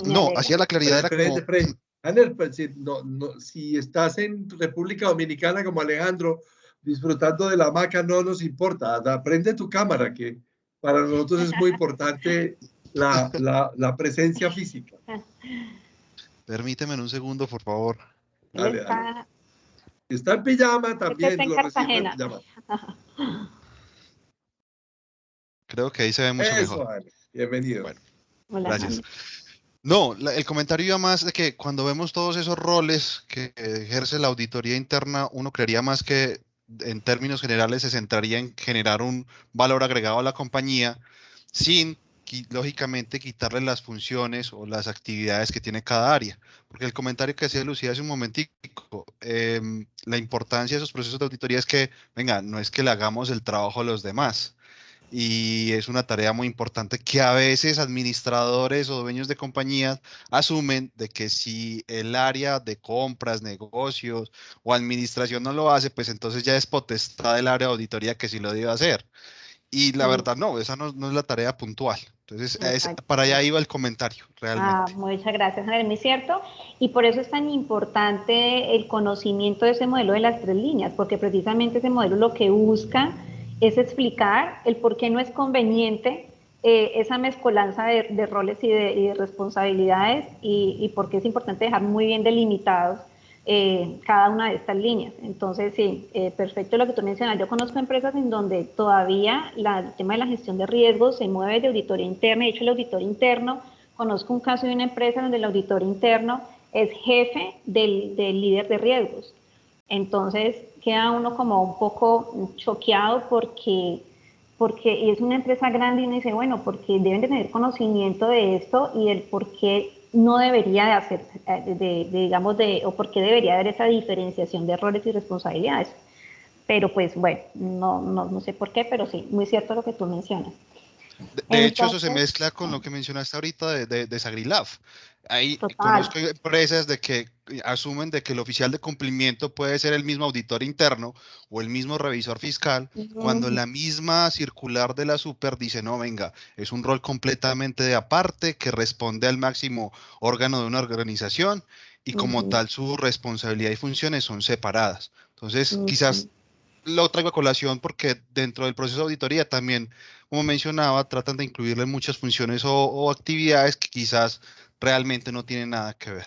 No, hacía la claridad, era como... Hanner, pues, si estás en República Dominicana como Alejandro, disfrutando de la hamaca, no nos importa. Prende tu cámara, que para nosotros es muy importante la presencia física. Permíteme un segundo, por favor. Dale. Si está en pijama, también está en lo recibo en Cartagena. pijama. Creo que ahí se ve mucho mejor. Hanner. Bienvenido. Bueno, Hola, gracias. Hanner. No, el comentario iba más de que cuando vemos todos esos roles que ejerce la auditoría interna, uno creería más que en términos generales se centraría en generar un valor agregado a la compañía sin, lógicamente, quitarle las funciones o las actividades que tiene cada área. Porque el comentario que hacía Lucía hace un momentico, la importancia de esos procesos de auditoría es que, venga, no es que le hagamos el trabajo a los demás. Y es una tarea muy importante que a veces administradores o dueños de compañías asumen de que si el área de compras, negocios o administración no lo hace, pues entonces ya es potestad del área de auditoría que sí lo debe hacer. Y la verdad no, esa no es la tarea puntual. Entonces, para allá iba el comentario, realmente. Muchas gracias, Hanner, muy cierto. Y por eso es tan importante el conocimiento de ese modelo de las 3 líneas, porque precisamente ese modelo lo que busca es explicar el por qué no es conveniente esa mezcolanza de roles y de responsabilidades y por qué es importante dejar muy bien delimitados cada una de estas líneas. Entonces, sí, perfecto lo que tú mencionas. Yo conozco empresas en donde todavía el tema de la gestión de riesgos se mueve de auditoría interna. De hecho, el auditor interno, conozco un caso de una empresa donde el auditor interno es jefe del líder de riesgos. Entonces, queda uno como un poco choqueado porque es una empresa grande y uno dice, bueno, porque deben de tener conocimiento de esto y el por qué no debería de hacer, o por qué debería haber esa diferenciación de roles y responsabilidades. Pero pues bueno, no sé por qué, pero sí, muy cierto lo que tú mencionas. De hecho, eso se mezcla con lo que mencionaste ahorita de Sagrilab. Ahí Total. Conozco empresas de que asumen de que el oficial de cumplimiento puede ser el mismo auditor interno o el mismo revisor fiscal, cuando la misma circular de la super dice, no, venga, es un rol completamente de aparte que responde al máximo órgano de una organización y como tal su responsabilidad y funciones son separadas. Entonces, quizás lo traigo a colación porque dentro del proceso de auditoría también, como mencionaba, tratan de incluirle muchas funciones o actividades que quizás realmente no tienen nada que ver.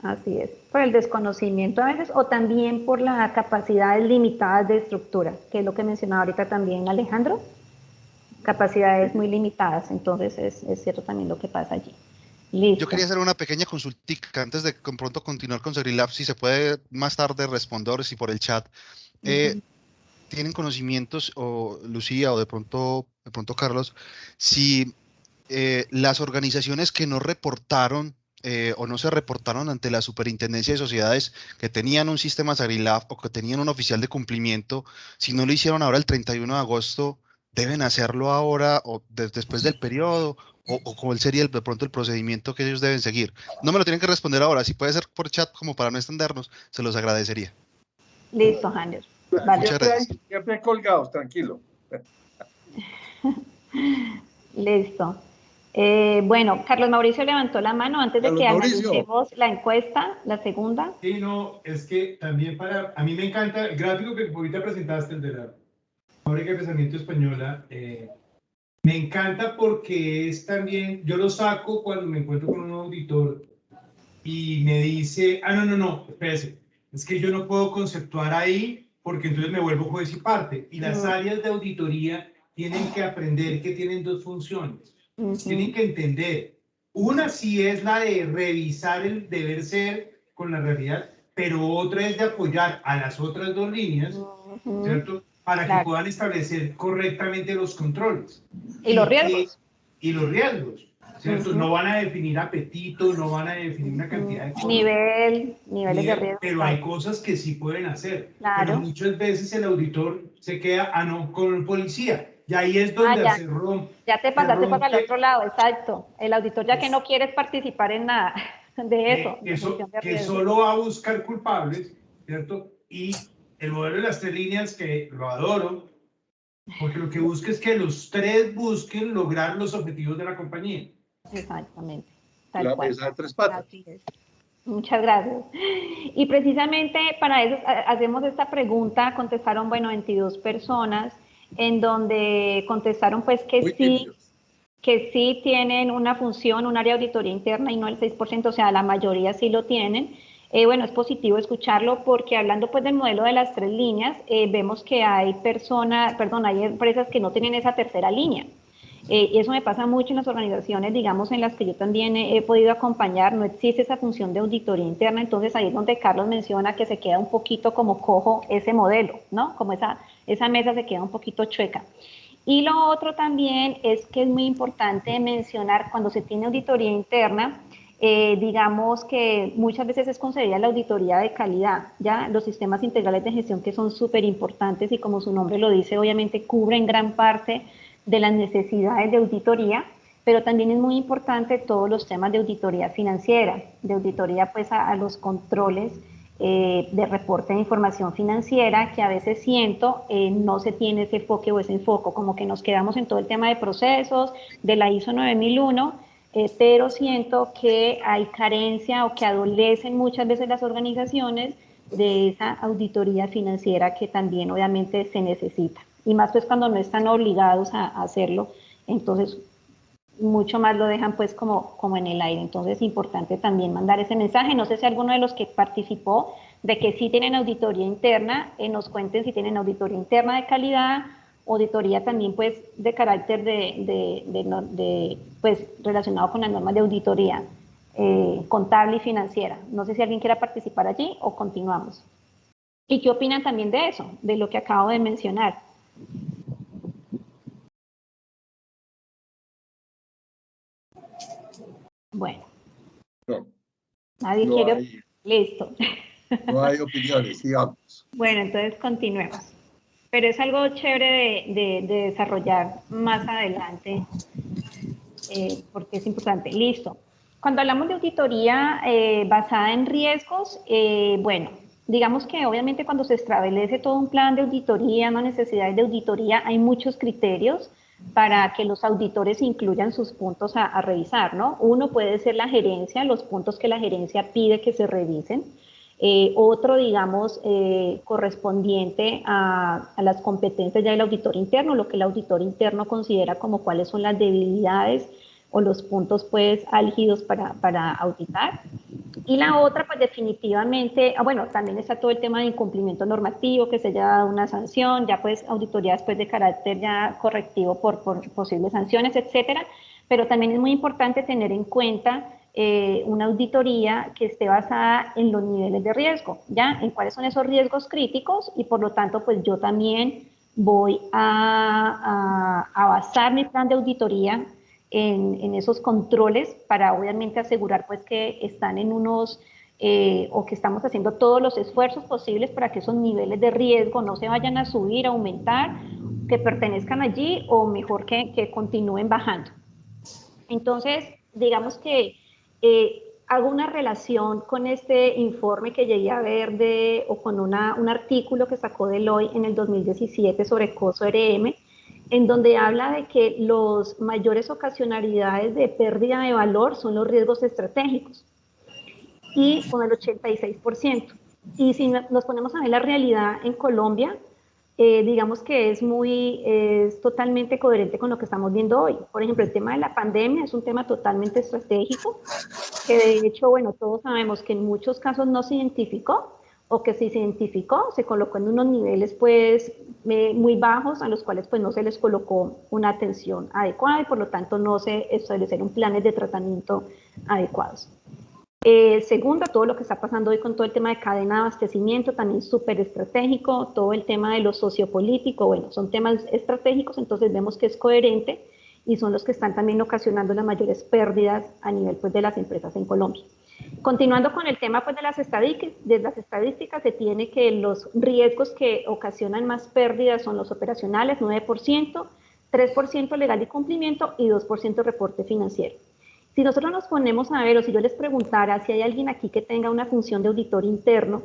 Así es, por el desconocimiento a veces o también por las capacidades limitadas de estructura, que es lo que mencionaba ahorita también Alejandro, capacidades muy limitadas, entonces es cierto también lo que pasa allí. Listo. Yo quería hacer una pequeña consultica antes de pronto continuar con Sagrilab, si se puede más tarde responder, si por el chat. ¿Tienen conocimientos, o Lucía, o de pronto Carlos, si las organizaciones que no reportaron o no se reportaron ante la Superintendencia de Sociedades que tenían un sistema Sagrilab o que tenían un oficial de cumplimiento, si no lo hicieron ahora el 31 de agosto, deben hacerlo ahora o después del periodo? ¿O cuál sería de pronto el procedimiento que ellos deben seguir? No me lo tienen que responder ahora, si puede ser por chat como para no extendernos, se los agradecería. Listo, Hanner. Vale. Muchas gracias. Siempre colgados, tranquilo. Listo. Bueno, Carlos Mauricio levantó la mano antes de que analicemos la encuesta, la segunda. Sí, no, es que también a mí me encanta el gráfico que ahorita presentaste, el de Fábrica de Pensamiento Española, me encanta porque es también, yo lo saco cuando me encuentro con un auditor y me dice, no, espérese, es que yo no puedo conceptuar ahí porque entonces me vuelvo juez y parte. Y las áreas de auditoría tienen que aprender que tienen dos funciones. Tienen que entender. Una sí es la de revisar el deber ser con la realidad, pero otra es de apoyar a las otras dos líneas, ¿cierto? Para que puedan establecer correctamente los controles. Y los riesgos. Y los riesgos, ¿cierto? No van a definir apetito, no van a definir una cantidad de cosas. Niveles de riesgo. Pero hay cosas que sí pueden hacer. Claro. Pero muchas veces el auditor se queda, con el policía. Y ahí es donde se rompe. Ya te pasaste para el otro lado, exacto. El auditor ya que no quiere participar en nada de eso. Que solo va a buscar culpables, ¿cierto? Y el modelo de las tres líneas, que lo adoro, porque lo que busca es que los tres busquen lograr los objetivos de la compañía. Exactamente. La mesa de tres patas. Así es. Muchas gracias. Y precisamente para eso hacemos esta pregunta. Contestaron, 22 personas, en donde contestaron pues que sí tienen una función, un área de auditoría interna y no el 6%, o sea, la mayoría sí lo tienen. Es positivo escucharlo porque hablando pues del modelo de las tres líneas, vemos que hay hay empresas que no tienen esa tercera línea. Y eso me pasa mucho en las organizaciones, digamos, en las que yo también he podido acompañar, no existe esa función de auditoría interna, entonces ahí es donde Carlos menciona que se queda un poquito como cojo ese modelo, ¿no? Como esa mesa se queda un poquito chueca. Y lo otro también es que es muy importante mencionar cuando se tiene auditoría interna, digamos que muchas veces es concedida la auditoría de calidad, ya los sistemas integrales de gestión que son súper importantes y como su nombre lo dice, obviamente cubren gran parte de las necesidades de auditoría, pero también es muy importante todos los temas de auditoría financiera, de auditoría pues a los controles de reporte de información financiera, que a veces siento no se tiene ese enfoque o ese enfoque, como que nos quedamos en todo el tema de procesos, de la ISO 9001, pero siento que hay carencia o que adolecen muchas veces las organizaciones de esa auditoría financiera que también obviamente se necesita. Y más pues cuando no están obligados a hacerlo, entonces mucho más lo dejan pues como en el aire. Entonces es importante también mandar ese mensaje. No sé si alguno de los que participó de que sí tienen auditoría interna, nos cuenten si tienen auditoría interna de calidad, auditoría también pues de carácter pues relacionado con las normas de auditoría contable y financiera. No sé si alguien quiera participar allí o continuamos. ¿Y qué opinan también de eso, de lo que acabo de mencionar? Bueno. No. Nadie quiere. Listo. No hay opiniones, digamos. Bueno, entonces continuemos. Pero es algo chévere de desarrollar más adelante, porque es importante. Listo. Cuando hablamos de auditoría basada en riesgos, bueno, digamos que obviamente cuando se establece todo un plan de auditoría, no necesidades de auditoría, hay muchos criterios para que los auditores incluyan sus puntos a revisar, ¿no? Uno puede ser la gerencia, los puntos que la gerencia pide que se revisen. Otro, digamos, correspondiente a las competencias ya del auditor interno, lo que el auditor interno considera como cuáles son las debilidades o los puntos, pues, álgidos para auditar. Y la otra, pues, definitivamente, bueno, también está todo el tema de incumplimiento normativo, que se haya dado una sanción, ya, pues, auditorías, pues, de carácter ya correctivo por posibles sanciones, etcétera. Pero también es muy importante tener en cuenta una auditoría que esté basada en los niveles de riesgo, ¿ya? En cuáles son esos riesgos críticos y por lo tanto, pues yo también voy a basar mi plan de auditoría en esos controles para obviamente asegurar pues que están en unos, o que estamos haciendo todos los esfuerzos posibles para que esos niveles de riesgo no se vayan a subir, a aumentar, que pertenezcan allí o mejor que continúen bajando. Entonces, digamos que hago una relación con este informe que llegué a ver o con un artículo que sacó Deloitte en el 2017 sobre COSO-RM, en donde habla de que las mayores ocasionalidades de pérdida de valor son los riesgos estratégicos, y con el 86%. Y si nos ponemos a ver la realidad en Colombia, digamos que es totalmente coherente con lo que estamos viendo hoy. Por ejemplo, el tema de la pandemia es un tema totalmente estratégico, que de hecho, bueno, todos sabemos que en muchos casos no se identificó, o que si se identificó, se colocó en unos niveles pues muy bajos, a los cuales pues no se les colocó una atención adecuada y por lo tanto no se establecieron planes de tratamiento adecuados. Segundo, todo lo que está pasando hoy con todo el tema de cadena de abastecimiento, también súper estratégico, todo el tema de lo sociopolítico, bueno, son temas estratégicos, entonces vemos que es coherente y son los que están también ocasionando las mayores pérdidas a nivel pues, de las empresas en Colombia. Continuando con el tema pues, de las estadísticas, se tiene que los riesgos que ocasionan más pérdidas son los operacionales, 9%, 3% legal y cumplimiento y 2% reporte financiero. Si nosotros nos ponemos a ver, o si yo les preguntara si hay alguien aquí que tenga una función de auditor interno,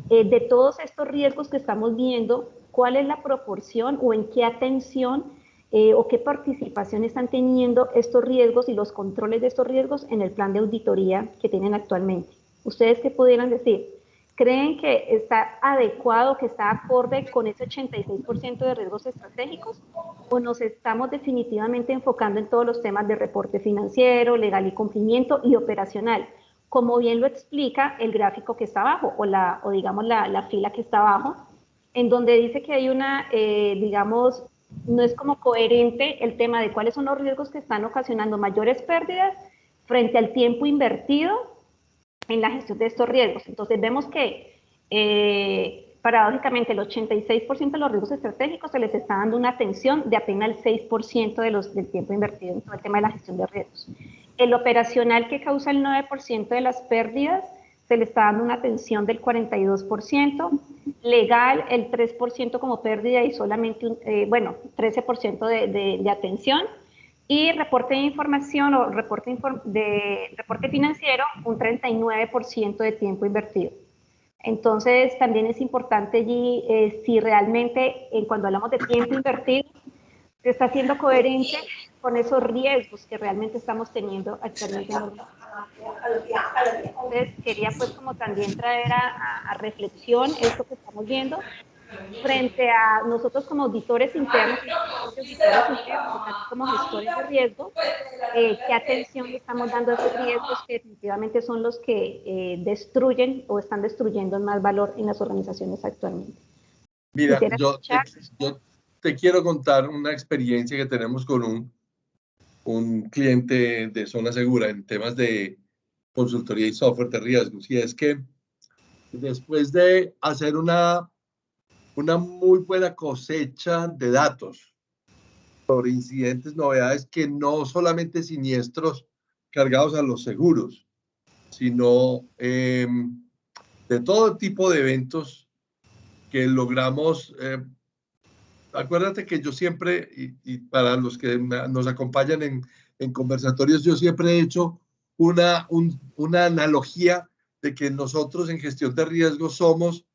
de todos estos riesgos que estamos viendo, ¿cuál es la proporción o en qué atención o qué participación están teniendo estos riesgos y los controles de estos riesgos en el plan de auditoría que tienen actualmente? ¿Ustedes qué pudieran decir? ¿Creen que está adecuado, que está acorde con ese 86% de riesgos estratégicos? ¿O nos estamos definitivamente enfocando en todos los temas de reporte financiero, legal y cumplimiento y operacional? Como bien lo explica el gráfico que está abajo, o digamos la fila que está abajo, en donde dice que hay una, digamos, no es como coherente el tema de cuáles son los riesgos que están ocasionando mayores pérdidas frente al tiempo invertido en la gestión de estos riesgos. Entonces vemos que paradójicamente el 86% de los riesgos estratégicos se les está dando una atención de apenas el 6% del tiempo invertido en todo el tema de la gestión de riesgos. El operacional, que causa el 9% de las pérdidas, se le está dando una atención del 42%, legal el 3% como pérdida y solamente, 13% de atención, y reporte de información o reporte financiero, un 39% de tiempo invertido. Entonces, también es importante allí, si realmente, cuando hablamos de tiempo invertido, se está siendo coherente con esos riesgos que realmente estamos teniendo actualmente en los... Entonces, quería pues como también traer a reflexión esto que estamos viendo frente a nosotros como auditores internos, como gestores de riesgo, qué atención le estamos dando a esos riesgos que definitivamente son los que destruyen o están destruyendo más valor en las organizaciones actualmente. Mira, yo te quiero contar una experiencia que tenemos con un cliente de Zona Segura en temas de consultoría y software de riesgos, y es que después de hacer una muy buena cosecha de datos sobre incidentes, novedades, que no solamente siniestros cargados a los seguros, sino de todo tipo de eventos que logramos. Acuérdate que yo siempre, y para los que nos acompañan en conversatorios, yo siempre he hecho una analogía de que nosotros en gestión de riesgos somos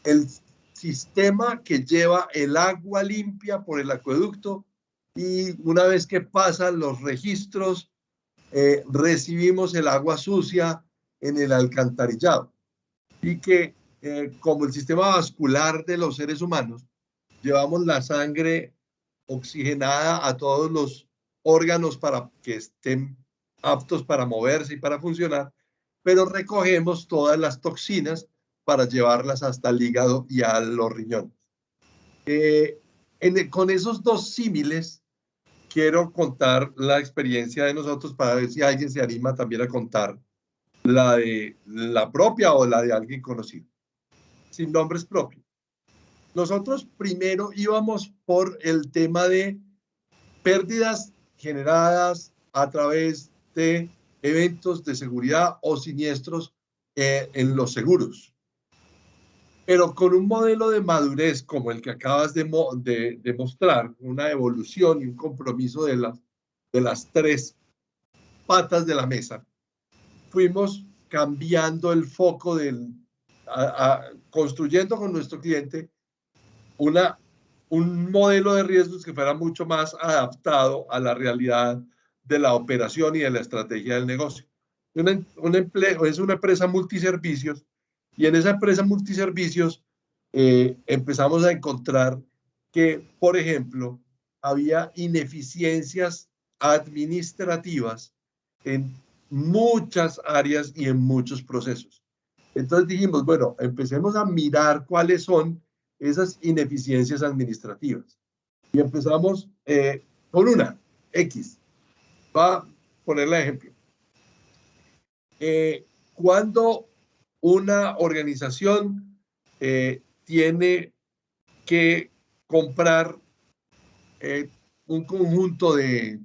el sistema que lleva el agua limpia por el acueducto, y una vez que pasan los registros, recibimos el agua sucia en el alcantarillado. Y que como el sistema vascular de los seres humanos, llevamos la sangre oxigenada a todos los órganos para que estén aptos para moverse y para funcionar, pero recogemos todas las toxinas para llevarlas hasta el hígado y a los riñones. Con esos dos símiles, quiero contar la experiencia de nosotros para ver si alguien se anima también a contar la de la propia o la de alguien conocido, sin nombres propios. Nosotros primero íbamos por el tema de pérdidas generadas a través de eventos de seguridad o siniestros en los seguros. Pero con un modelo de madurez como el que acabas de mostrar, una evolución y un compromiso de las tres patas de la mesa, fuimos cambiando el foco construyendo con nuestro cliente un modelo de riesgos que fuera mucho más adaptado a la realidad de la operación y de la estrategia del negocio. Es una empresa multiservicios, y en esa empresa multiservicios empezamos a encontrar que, por ejemplo, había ineficiencias administrativas en muchas áreas y en muchos procesos. Entonces dijimos, bueno, empecemos a mirar cuáles son esas ineficiencias administrativas. Y empezamos con una, X. Va a ponerle de ejemplo. Cuando una organización tiene que comprar un conjunto de,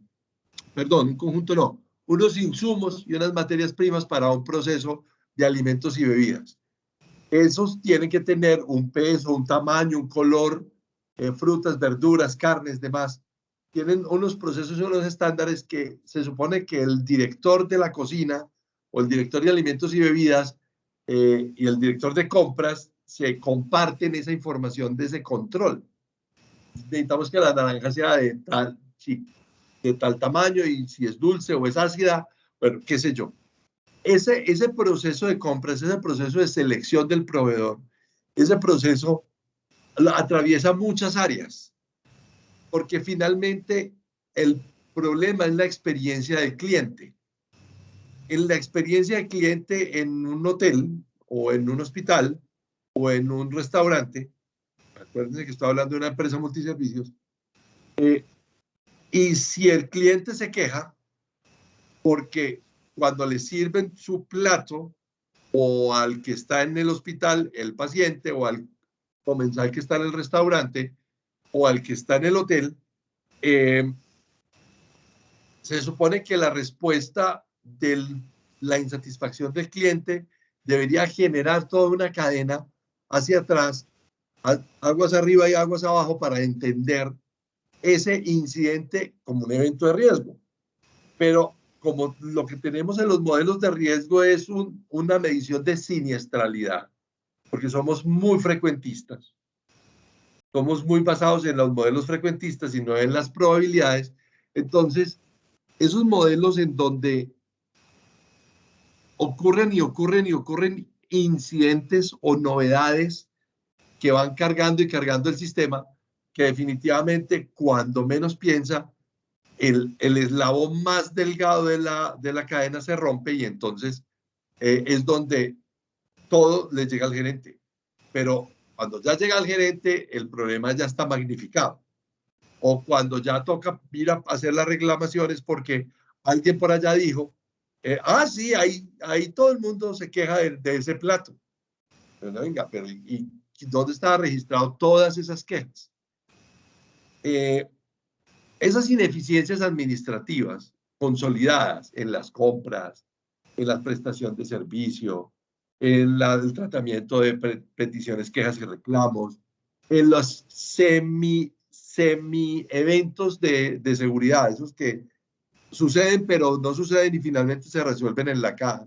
perdón, un conjunto no, unos insumos y unas materias primas para un proceso de alimentos y bebidas. Esos tienen que tener un peso, un tamaño, un color, frutas, verduras, carnes, demás. Tienen unos procesos y unos estándares que se supone que el director de la cocina o el director de alimentos y bebidas y el director de compras se comparten esa información de ese control. Necesitamos que la naranja sea de tal, sí, de tal tamaño y si es dulce o es ácida, bueno, qué sé yo. Ese proceso de compras, ese proceso de selección del proveedor, ese proceso atraviesa muchas áreas, porque finalmente el problema es la experiencia del cliente. En la experiencia del cliente en un hotel o en un hospital o en un restaurante, acuérdense que estoy hablando de una empresa multiservicios, y si el cliente se queja porque cuando le sirven su plato o al que está en el hospital, el paciente, o al comensal que está en el restaurante, o al que está en el hotel, se supone que la respuesta de la insatisfacción del cliente debería generar toda una cadena hacia atrás, aguas arriba y aguas abajo, para entender ese incidente como un evento de riesgo. Pero como lo que tenemos en los modelos de riesgo es una medición de siniestralidad, porque somos muy frecuentistas, somos muy basados en los modelos frecuentistas y no en las probabilidades. Entonces, esos modelos en donde ocurren incidentes o novedades que van cargando y cargando el sistema, que definitivamente cuando menos piensa, el eslabón más delgado de la cadena se rompe y entonces es donde todo le llega al gerente. Pero cuando ya llega al gerente, el problema ya está magnificado. O cuando ya toca ir a hacer las reclamaciones porque alguien por allá dijo, sí, ahí todo el mundo se queja de ese plato. Pero no, venga, pero ¿y dónde estaba registrado todas esas quejas? Esas ineficiencias administrativas consolidadas en las compras, en la prestación de servicio, en el tratamiento de peticiones, quejas y reclamos, en los semi-eventos de seguridad, esos que suceden pero no suceden y finalmente se resuelven en la caja,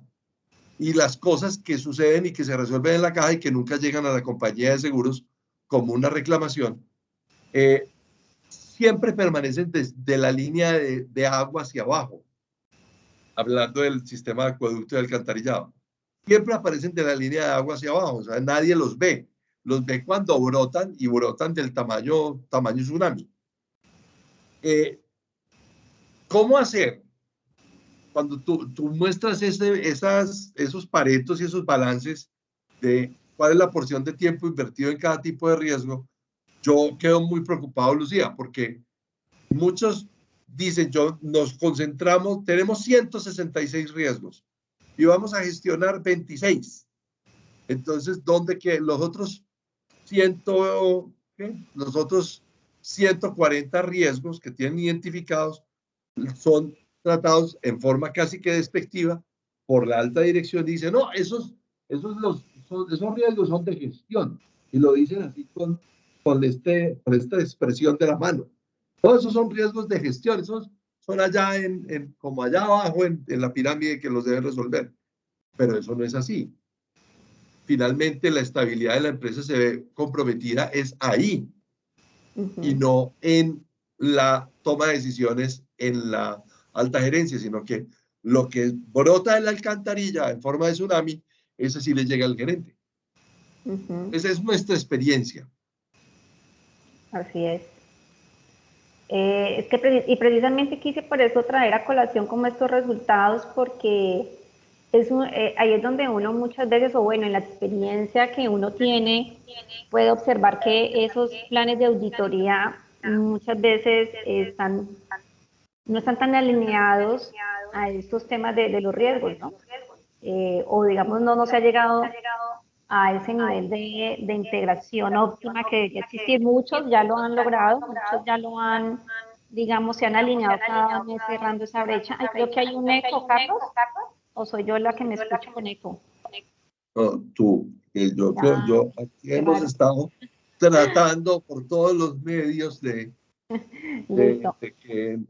y las cosas que suceden y que se resuelven en la caja y que nunca llegan a la compañía de seguros como una reclamación, siempre permanecen desde la línea de agua hacia abajo, hablando del sistema de acueducto y alcantarillado. Siempre aparecen de la línea de agua hacia abajo, o sea, nadie los ve cuando brotan y brotan del tamaño tsunami. ¿Cómo hacer? Cuando tú muestras esos paretos y esos balances de cuál es la porción de tiempo invertido en cada tipo de riesgo, yo quedo muy preocupado, Lucía, porque muchos dicen, nos concentramos, tenemos 166 riesgos y vamos a gestionar 26. Entonces, ¿dónde que los otros 140 riesgos que tienen identificados son tratados en forma casi que despectiva por la alta dirección? Dice, no, esos riesgos son de gestión, y lo dicen así con esta expresión de la mano. Todos esos son riesgos de gestión, esos son allá como allá abajo en la pirámide que los deben resolver, pero eso no es así. Finalmente la estabilidad de la empresa se ve comprometida es ahí, y no en la toma de decisiones en la alta gerencia, sino que lo que brota en la alcantarilla en forma de tsunami, eso sí le llega al gerente. Esa es nuestra experiencia. Así es. Y precisamente quise por eso traer a colación como estos resultados, porque ahí es donde uno muchas veces, o bueno, en la experiencia que uno tiene, puede observar que esos planes de auditoría muchas veces no están tan alineados a estos temas de los riesgos, ¿no? O digamos, no se ha llegado a ese nivel de integración óptima que debería existir. Muchos ya lo han logrado, muchos ya lo han, digamos, se han alineado cada mes cerrando esa brecha. Ay, creo que hay un eco, Carlos, o soy yo la que me escucho con eco. No, tú, Ya, yo aquí hemos claro. estado tratando por todos los medios Listo. de que no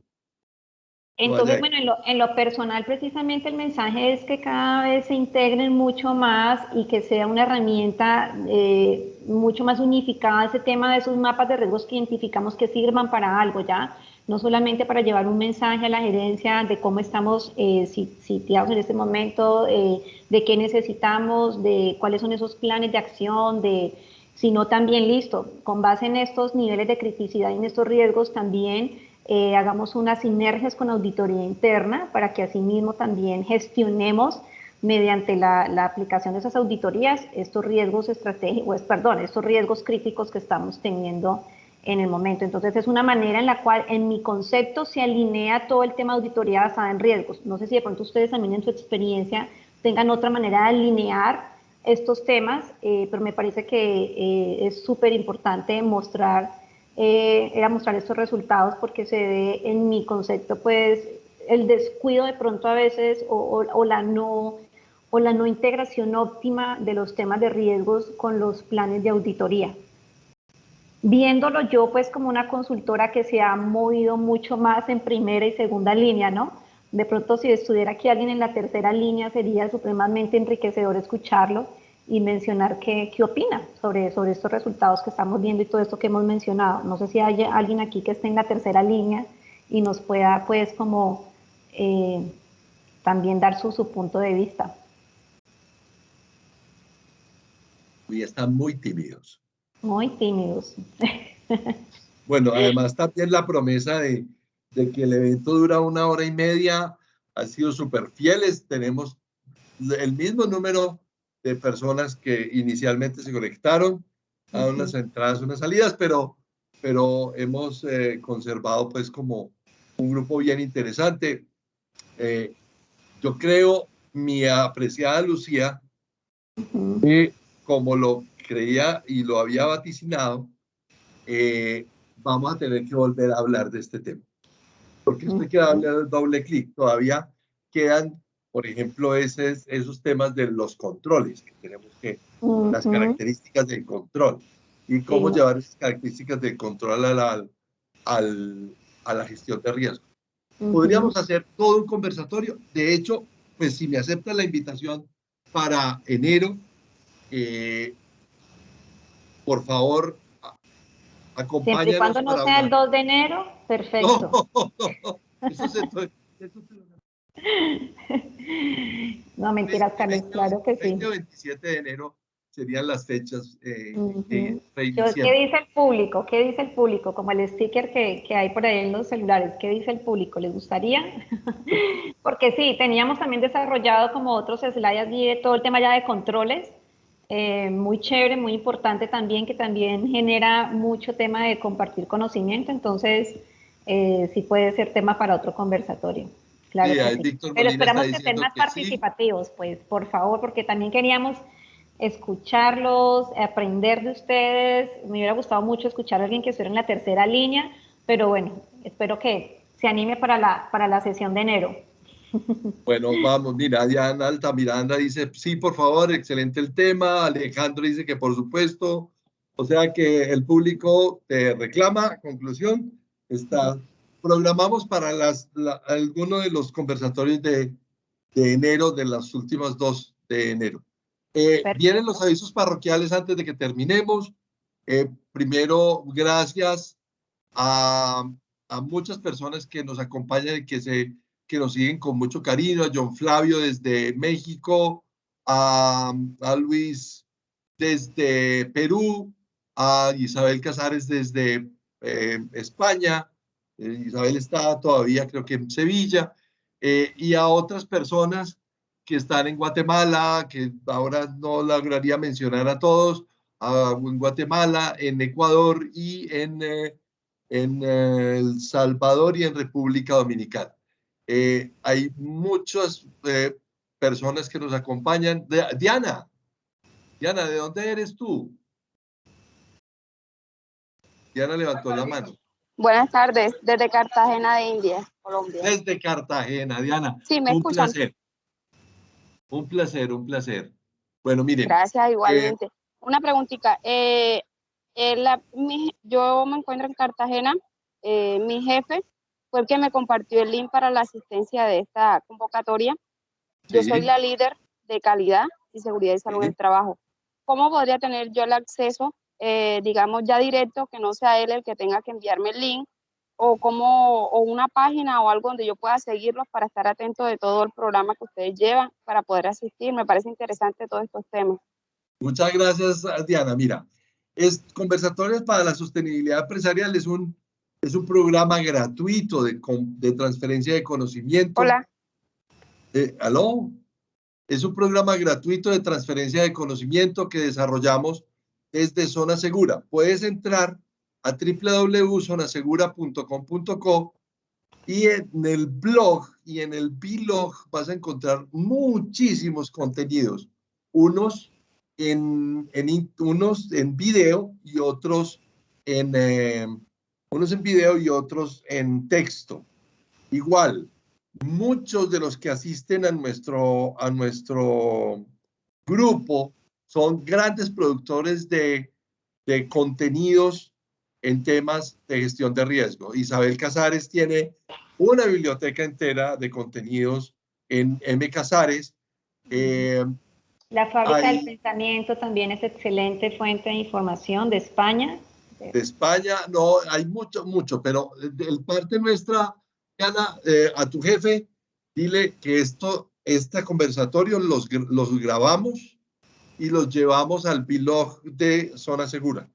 Entonces, haya. bueno, en lo personal, precisamente el mensaje es que cada vez se integren mucho más y que sea una herramienta mucho más unificada ese tema de esos mapas de riesgos que identificamos que sirvan para algo, ¿ya? No solamente para llevar un mensaje a la gerencia de cómo estamos sitiados en este momento, de qué necesitamos, de cuáles son esos planes de acción, sino también, listo, con base en estos niveles de criticidad y en estos riesgos también hagamos unas sinergias con auditoría interna para que asimismo también gestionemos mediante la aplicación de esas auditorías estos riesgos estratégicos, estos riesgos críticos que estamos teniendo en el momento. Entonces es una manera en la cual en mi concepto se alinea todo el tema de auditoría basada en riesgos. No sé si de pronto ustedes también en su experiencia tengan otra manera de alinear estos temas, pero me parece que es súper importante mostrar estos resultados porque se ve en mi concepto pues el descuido de pronto a veces o la no integración óptima de los temas de riesgos con los planes de auditoría. Viéndolo yo pues como una consultora que se ha movido mucho más en primera y segunda línea, ¿no? De pronto si estuviera aquí alguien en la tercera línea sería supremamente enriquecedor escucharlo y mencionar qué opina sobre estos resultados que estamos viendo y todo esto que hemos mencionado. No sé si hay alguien aquí que esté en la tercera línea y nos pueda pues como también dar su punto de vista. Y están muy tímidos. Muy tímidos. Bueno, además también la promesa de que el evento dura 1 hora y media ha sido súper fieles. Tenemos el mismo número de personas que inicialmente se conectaron a unas entradas, unas salidas, pero hemos conservado pues como un grupo bien interesante. Yo creo, mi apreciada Lucía, que como lo creía y lo había vaticinado, vamos a tener que volver a hablar de este tema. Porque esto hay que darle doble clic. Todavía quedan, por ejemplo, esos temas de los controles, que tenemos que, las características del control y cómo llevar esas características del control a la gestión de riesgo. Podríamos hacer todo un conversatorio. De hecho, pues si me aceptan la invitación para enero, por favor, acompáñanos. Siempre y cuando no sea el 2 de enero, perfecto. No, eso se No, mentiras, Carlos, claro que sí. 20 o 27 de enero serían las fechas ¿Qué dice el público? ¿Qué dice el público? Como el sticker que hay por ahí en los celulares. ¿Qué dice el público? ¿Les gustaría? Porque sí, teníamos también desarrollado como otros slides allí de todo el tema ya de controles. Muy chévere, muy importante también, que también genera mucho tema de compartir conocimiento. Entonces, sí puede ser tema para otro conversatorio. Claro sí, que sí. Víctor Pero Molina esperamos que estén más participativos, pues, por favor, porque también queríamos escucharlos, aprender de ustedes. Me hubiera gustado mucho escuchar a alguien que estuviera en la tercera línea, pero bueno, espero que se anime para la sesión de enero. Bueno, vamos, mira, Diana Altamiranda dice, sí, por favor, excelente el tema. Alejandro dice que por supuesto. O sea que el público te reclama. Conclusión, programamos para alguno de los conversatorios de enero, de las últimas 2 de enero. Vienen los avisos parroquiales antes de que terminemos. Primero, gracias a muchas personas que nos acompañan y que nos siguen con mucho cariño, a John Flavio desde México, a Luis desde Perú, a Isabel Casares desde España. Isabel está todavía, creo que en Sevilla, y a otras personas que están en Guatemala, que ahora no lograría mencionar a todos, en Guatemala, en Ecuador y en El Salvador y en República Dominicana. Hay muchas personas que nos acompañan. Diana, ¿de dónde eres tú? Diana levantó la mano. Buenas tardes, desde Cartagena de India, Colombia. Desde Cartagena, Diana. Sí, me escuchan. Placer. Un placer, un placer. Bueno, miren. Gracias, igualmente. Una preguntita. Yo me encuentro en Cartagena. Mi jefe fue el que me compartió el link para la asistencia de esta convocatoria. Yo soy la líder de calidad y seguridad y salud en el trabajo. ¿Cómo podría tener yo el acceso, digamos, ya directo, que no sea él el que tenga que enviarme el link, o una página o algo donde yo pueda seguirlos para estar atento de todo el programa que ustedes llevan para poder asistir? Me parece interesante todos estos temas. Muchas gracias, Diana. Mira, Conversatorios para la Sostenibilidad Empresarial es un programa gratuito de transferencia de conocimiento. Hola. ¿Aló? Es un programa gratuito de transferencia de conocimiento que desarrollamos desde Zona Segura. Puedes entrar a www.zonasegura.com.co y en el blog y en el blog vas a encontrar muchísimos contenidos, unos en video y otros en texto. Igual, muchos de los que asisten a nuestro grupo son grandes productores de contenidos en temas de gestión de riesgo. Isabel Casares tiene una biblioteca entera de contenidos en M. Casares. La Fábrica del Pensamiento también es excelente fuente de información de España. De España, no, hay mucho, pero el parte nuestra, Ana, a tu jefe, dile que este conversatorio los grabamos y los llevamos al blog de Zona Segura.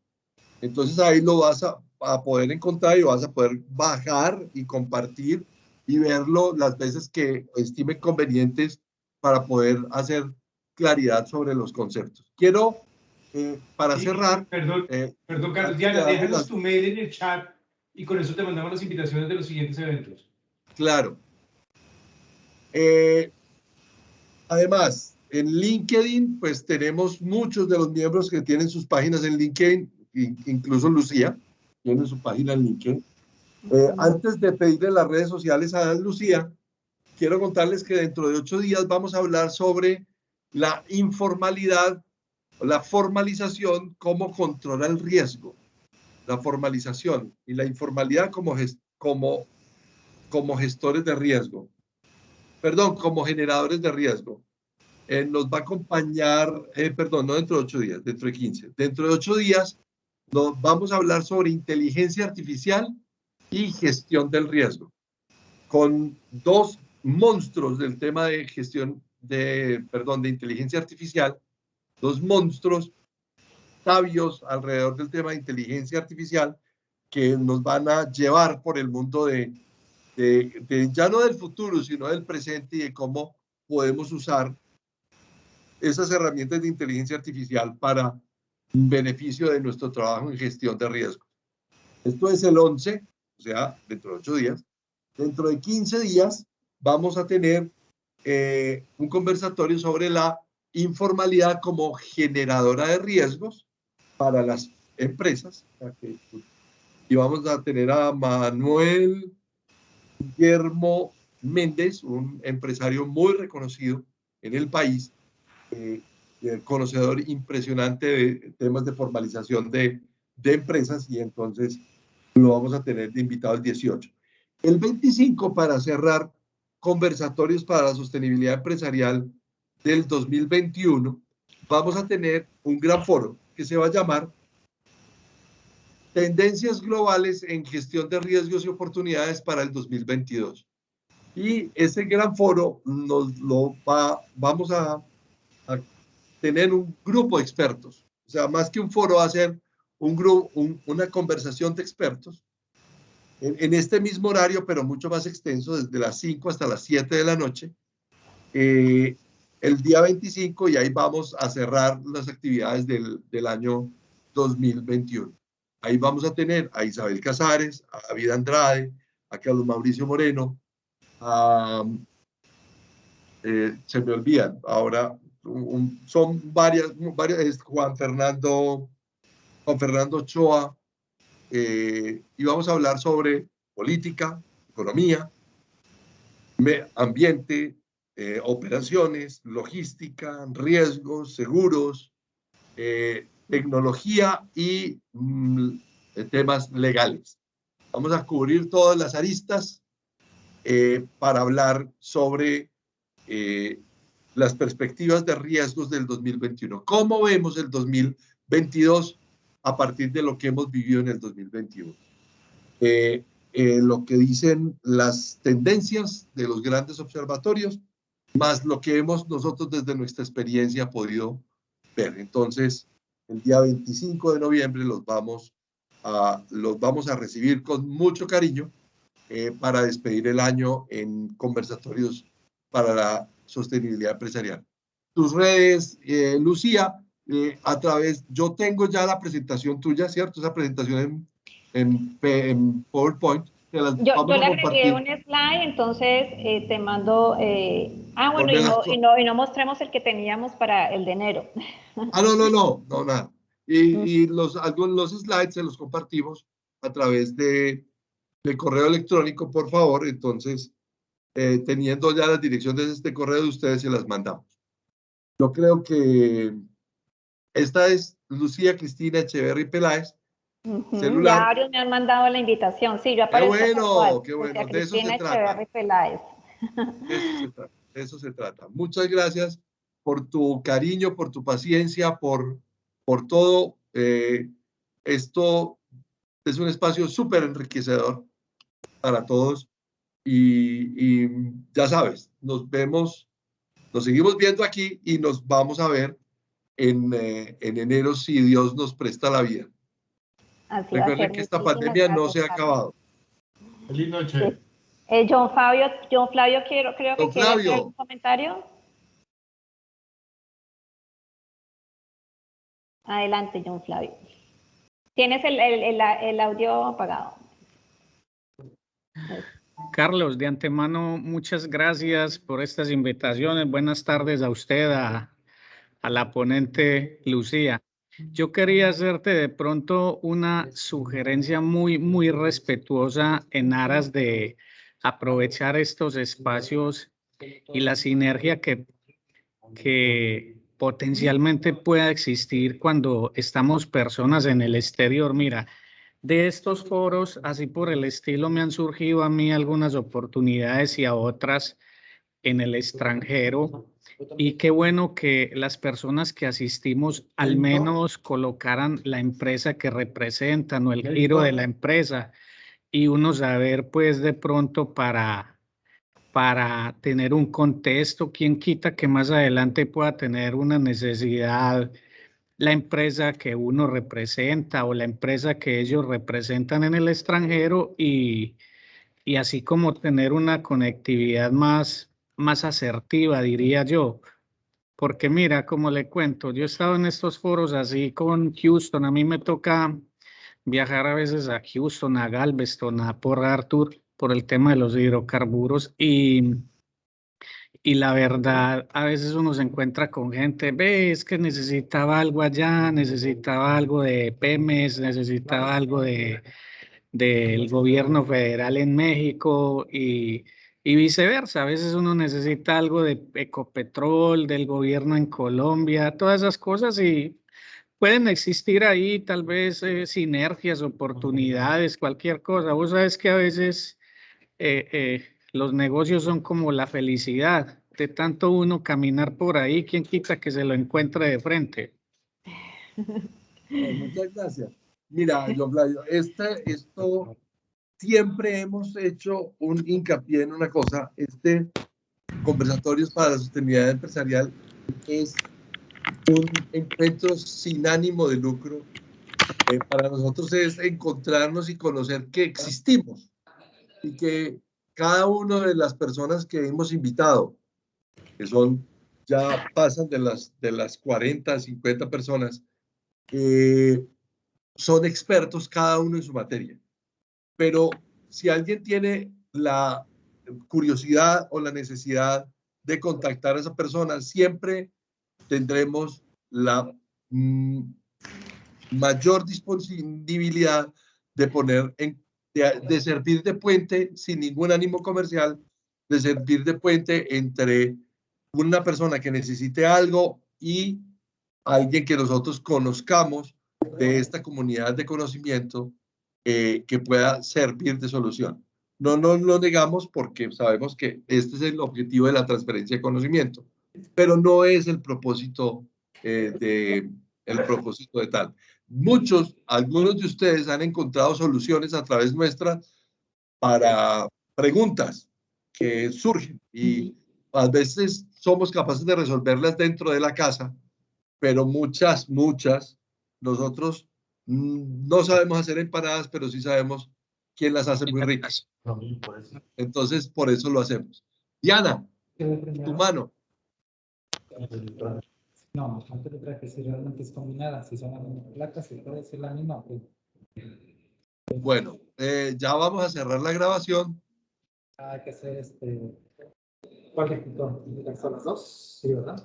Entonces ahí lo vas a poder encontrar y vas a poder bajar y compartir y verlo las veces que estime convenientes para poder hacer claridad sobre los conceptos. Quiero, para cerrar... Perdón, Carlos, Diana, déjanos tu mail en el chat y con eso te mandamos las invitaciones de los siguientes eventos. Claro. Además, en LinkedIn, pues tenemos muchos de los miembros que tienen sus páginas en LinkedIn, incluso Lucía tiene su página en LinkedIn. Antes de pedirle las redes sociales a Lucía, quiero contarles que dentro de 8 días vamos a hablar sobre la informalidad, la formalización, cómo controlar el riesgo, la formalización y la informalidad como gestores de riesgo, perdón, como generadores de riesgo. Nos va a acompañar, no dentro de 8 días, dentro de 15. Dentro de 8 días nos vamos a hablar sobre inteligencia artificial y gestión del riesgo, con 2 monstruos del tema de de inteligencia artificial, 2 monstruos sabios alrededor del tema de inteligencia artificial que nos van a llevar por el mundo ya no del futuro, sino del presente y de cómo podemos usar esas herramientas de inteligencia artificial para beneficio de nuestro trabajo en gestión de riesgos. Esto es el 11, o sea, dentro de 8 días. Dentro de 15 días vamos a tener un conversatorio sobre la informalidad como generadora de riesgos para las empresas. Y vamos a tener a Manuel Guillermo Méndez, un empresario muy reconocido en el país, conocedor impresionante de temas de formalización de empresas, y entonces lo vamos a tener de invitado el 18. El 25, para cerrar conversatorios para la sostenibilidad empresarial del 2021, vamos a tener un gran foro que se va a llamar Tendencias Globales en Gestión de Riesgos y Oportunidades para el 2022. Y ese gran foro vamos a tener un grupo de expertos. O sea, más que un foro, va a ser una conversación de expertos en este mismo horario, pero mucho más extenso, desde las 5 hasta las 7 de la noche, el día 25, y ahí vamos a cerrar las actividades del año 2021. Ahí vamos a tener a Isabel Casares, a David Andrade, a Carlos Mauricio Moreno, se me olvidan ahora, son varias, Juan Fernando Ochoa, y vamos a hablar sobre política, economía, ambiente, operaciones, logística, riesgos, seguros, tecnología y temas legales. Vamos a cubrir todas las aristas para hablar sobre las perspectivas de riesgos del 2021. ¿Cómo vemos el 2022 a partir de lo que hemos vivido en el 2021? Lo que dicen las tendencias de los grandes observatorios, más lo que hemos nosotros desde nuestra experiencia podido ver. Entonces, el día 25 de noviembre los vamos a recibir con mucho cariño para despedir el año en conversatorios para la sostenibilidad empresarial. Tus redes, Lucía, yo tengo ya la presentación tuya, ¿cierto? Esa presentación en PowerPoint. Yo le agregué un slide, entonces te mando... bueno, y no mostremos el que teníamos para el de enero. No, nada. Y los slides se los compartimos a través de correo electrónico, por favor. Entonces, teniendo ya las direcciones de este correo de ustedes, se las mandamos. Yo creo que esta es Lucía Cristina Echeverry Peláez. Celular. Ya varios me han mandado la invitación. Sí, yo aparezco. Qué bueno. De eso se trata. De eso se trata. Muchas gracias por tu cariño, por tu paciencia, por todo. Esto es un espacio súper enriquecedor para todos. Y ya sabes, nos seguimos viendo aquí y nos vamos a ver en enero si Dios nos presta la vida. Recuerden que esta pandemia no se ha acabado. Feliz noche. Sí. John Flavio, creo que quiere hacer un comentario. Adelante, John Flavio. Tienes el audio apagado. Carlos, de antemano, muchas gracias por estas invitaciones. Buenas tardes a usted, a la ponente Lucía. Yo quería hacerte de pronto una sugerencia muy respetuosa en aras de aprovechar estos espacios y la sinergia que potencialmente pueda existir cuando estamos personas en el exterior. Mira, de estos foros, así por el estilo, me han surgido a mí algunas oportunidades y a otras en el extranjero. Y qué bueno que las personas que asistimos al menos colocaran la empresa que representan o el giro de la empresa y uno saber pues de pronto para tener un contexto. ¿Quién quita que más adelante pueda tener una necesidad la empresa que uno representa o la empresa que ellos representan en el extranjero y así como tener una conectividad más asertiva, diría yo? Porque mira, como le cuento, yo he estado en estos foros así con Houston, a mí me toca viajar a veces a Houston, a Galveston, a Port Arthur por el tema de los hidrocarburos y la verdad, a veces uno se encuentra con gente, es que necesitaba algo allá, necesitaba algo de Pemex, necesitaba algo del gobierno federal en México y viceversa. A veces uno necesita algo de Ecopetrol, del gobierno en Colombia, todas esas cosas y pueden existir ahí tal vez sinergias, oportunidades, cualquier cosa. Vos sabes que a veces los negocios son como la felicidad. De tanto uno caminar por ahí, ¿quién quita que se lo encuentre de frente? Muchas gracias. Mira, John Flavio, esto siempre hemos hecho un hincapié en una cosa. Conversatorios para la Sostenibilidad Empresarial es un encuentro sin ánimo de lucro para nosotros es encontrarnos y conocer que existimos y que cada una de las personas que hemos invitado, que son, ya pasan de las 40, 50 personas, son expertos cada uno en su materia. Pero si alguien tiene la curiosidad o la necesidad de contactar a esa persona, siempre tendremos la mayor disponibilidad de poner de servir de puente sin ningún ánimo comercial, de servir de puente entre una persona que necesite algo y alguien que nosotros conozcamos de esta comunidad de conocimiento que pueda servir de solución. No nos lo negamos porque sabemos que este es el objetivo de la transferencia de conocimiento, pero no es el propósito de tal. Algunos de ustedes han encontrado soluciones a través nuestra para preguntas que surgen y a veces somos capaces de resolverlas dentro de la casa, pero muchas, nosotros no sabemos hacer empanadas, pero sí sabemos quién las hace muy ricas. Entonces, por eso lo hacemos. Diana, tu mano. No, antes de que si realmente es combinada, si son las mismas placas, si puede ser la misma. Pues. Bueno, ya vamos a cerrar la grabación. Hay que hacer ¿cuál ejemplo? ¿Son las dos? Sí, ¿verdad?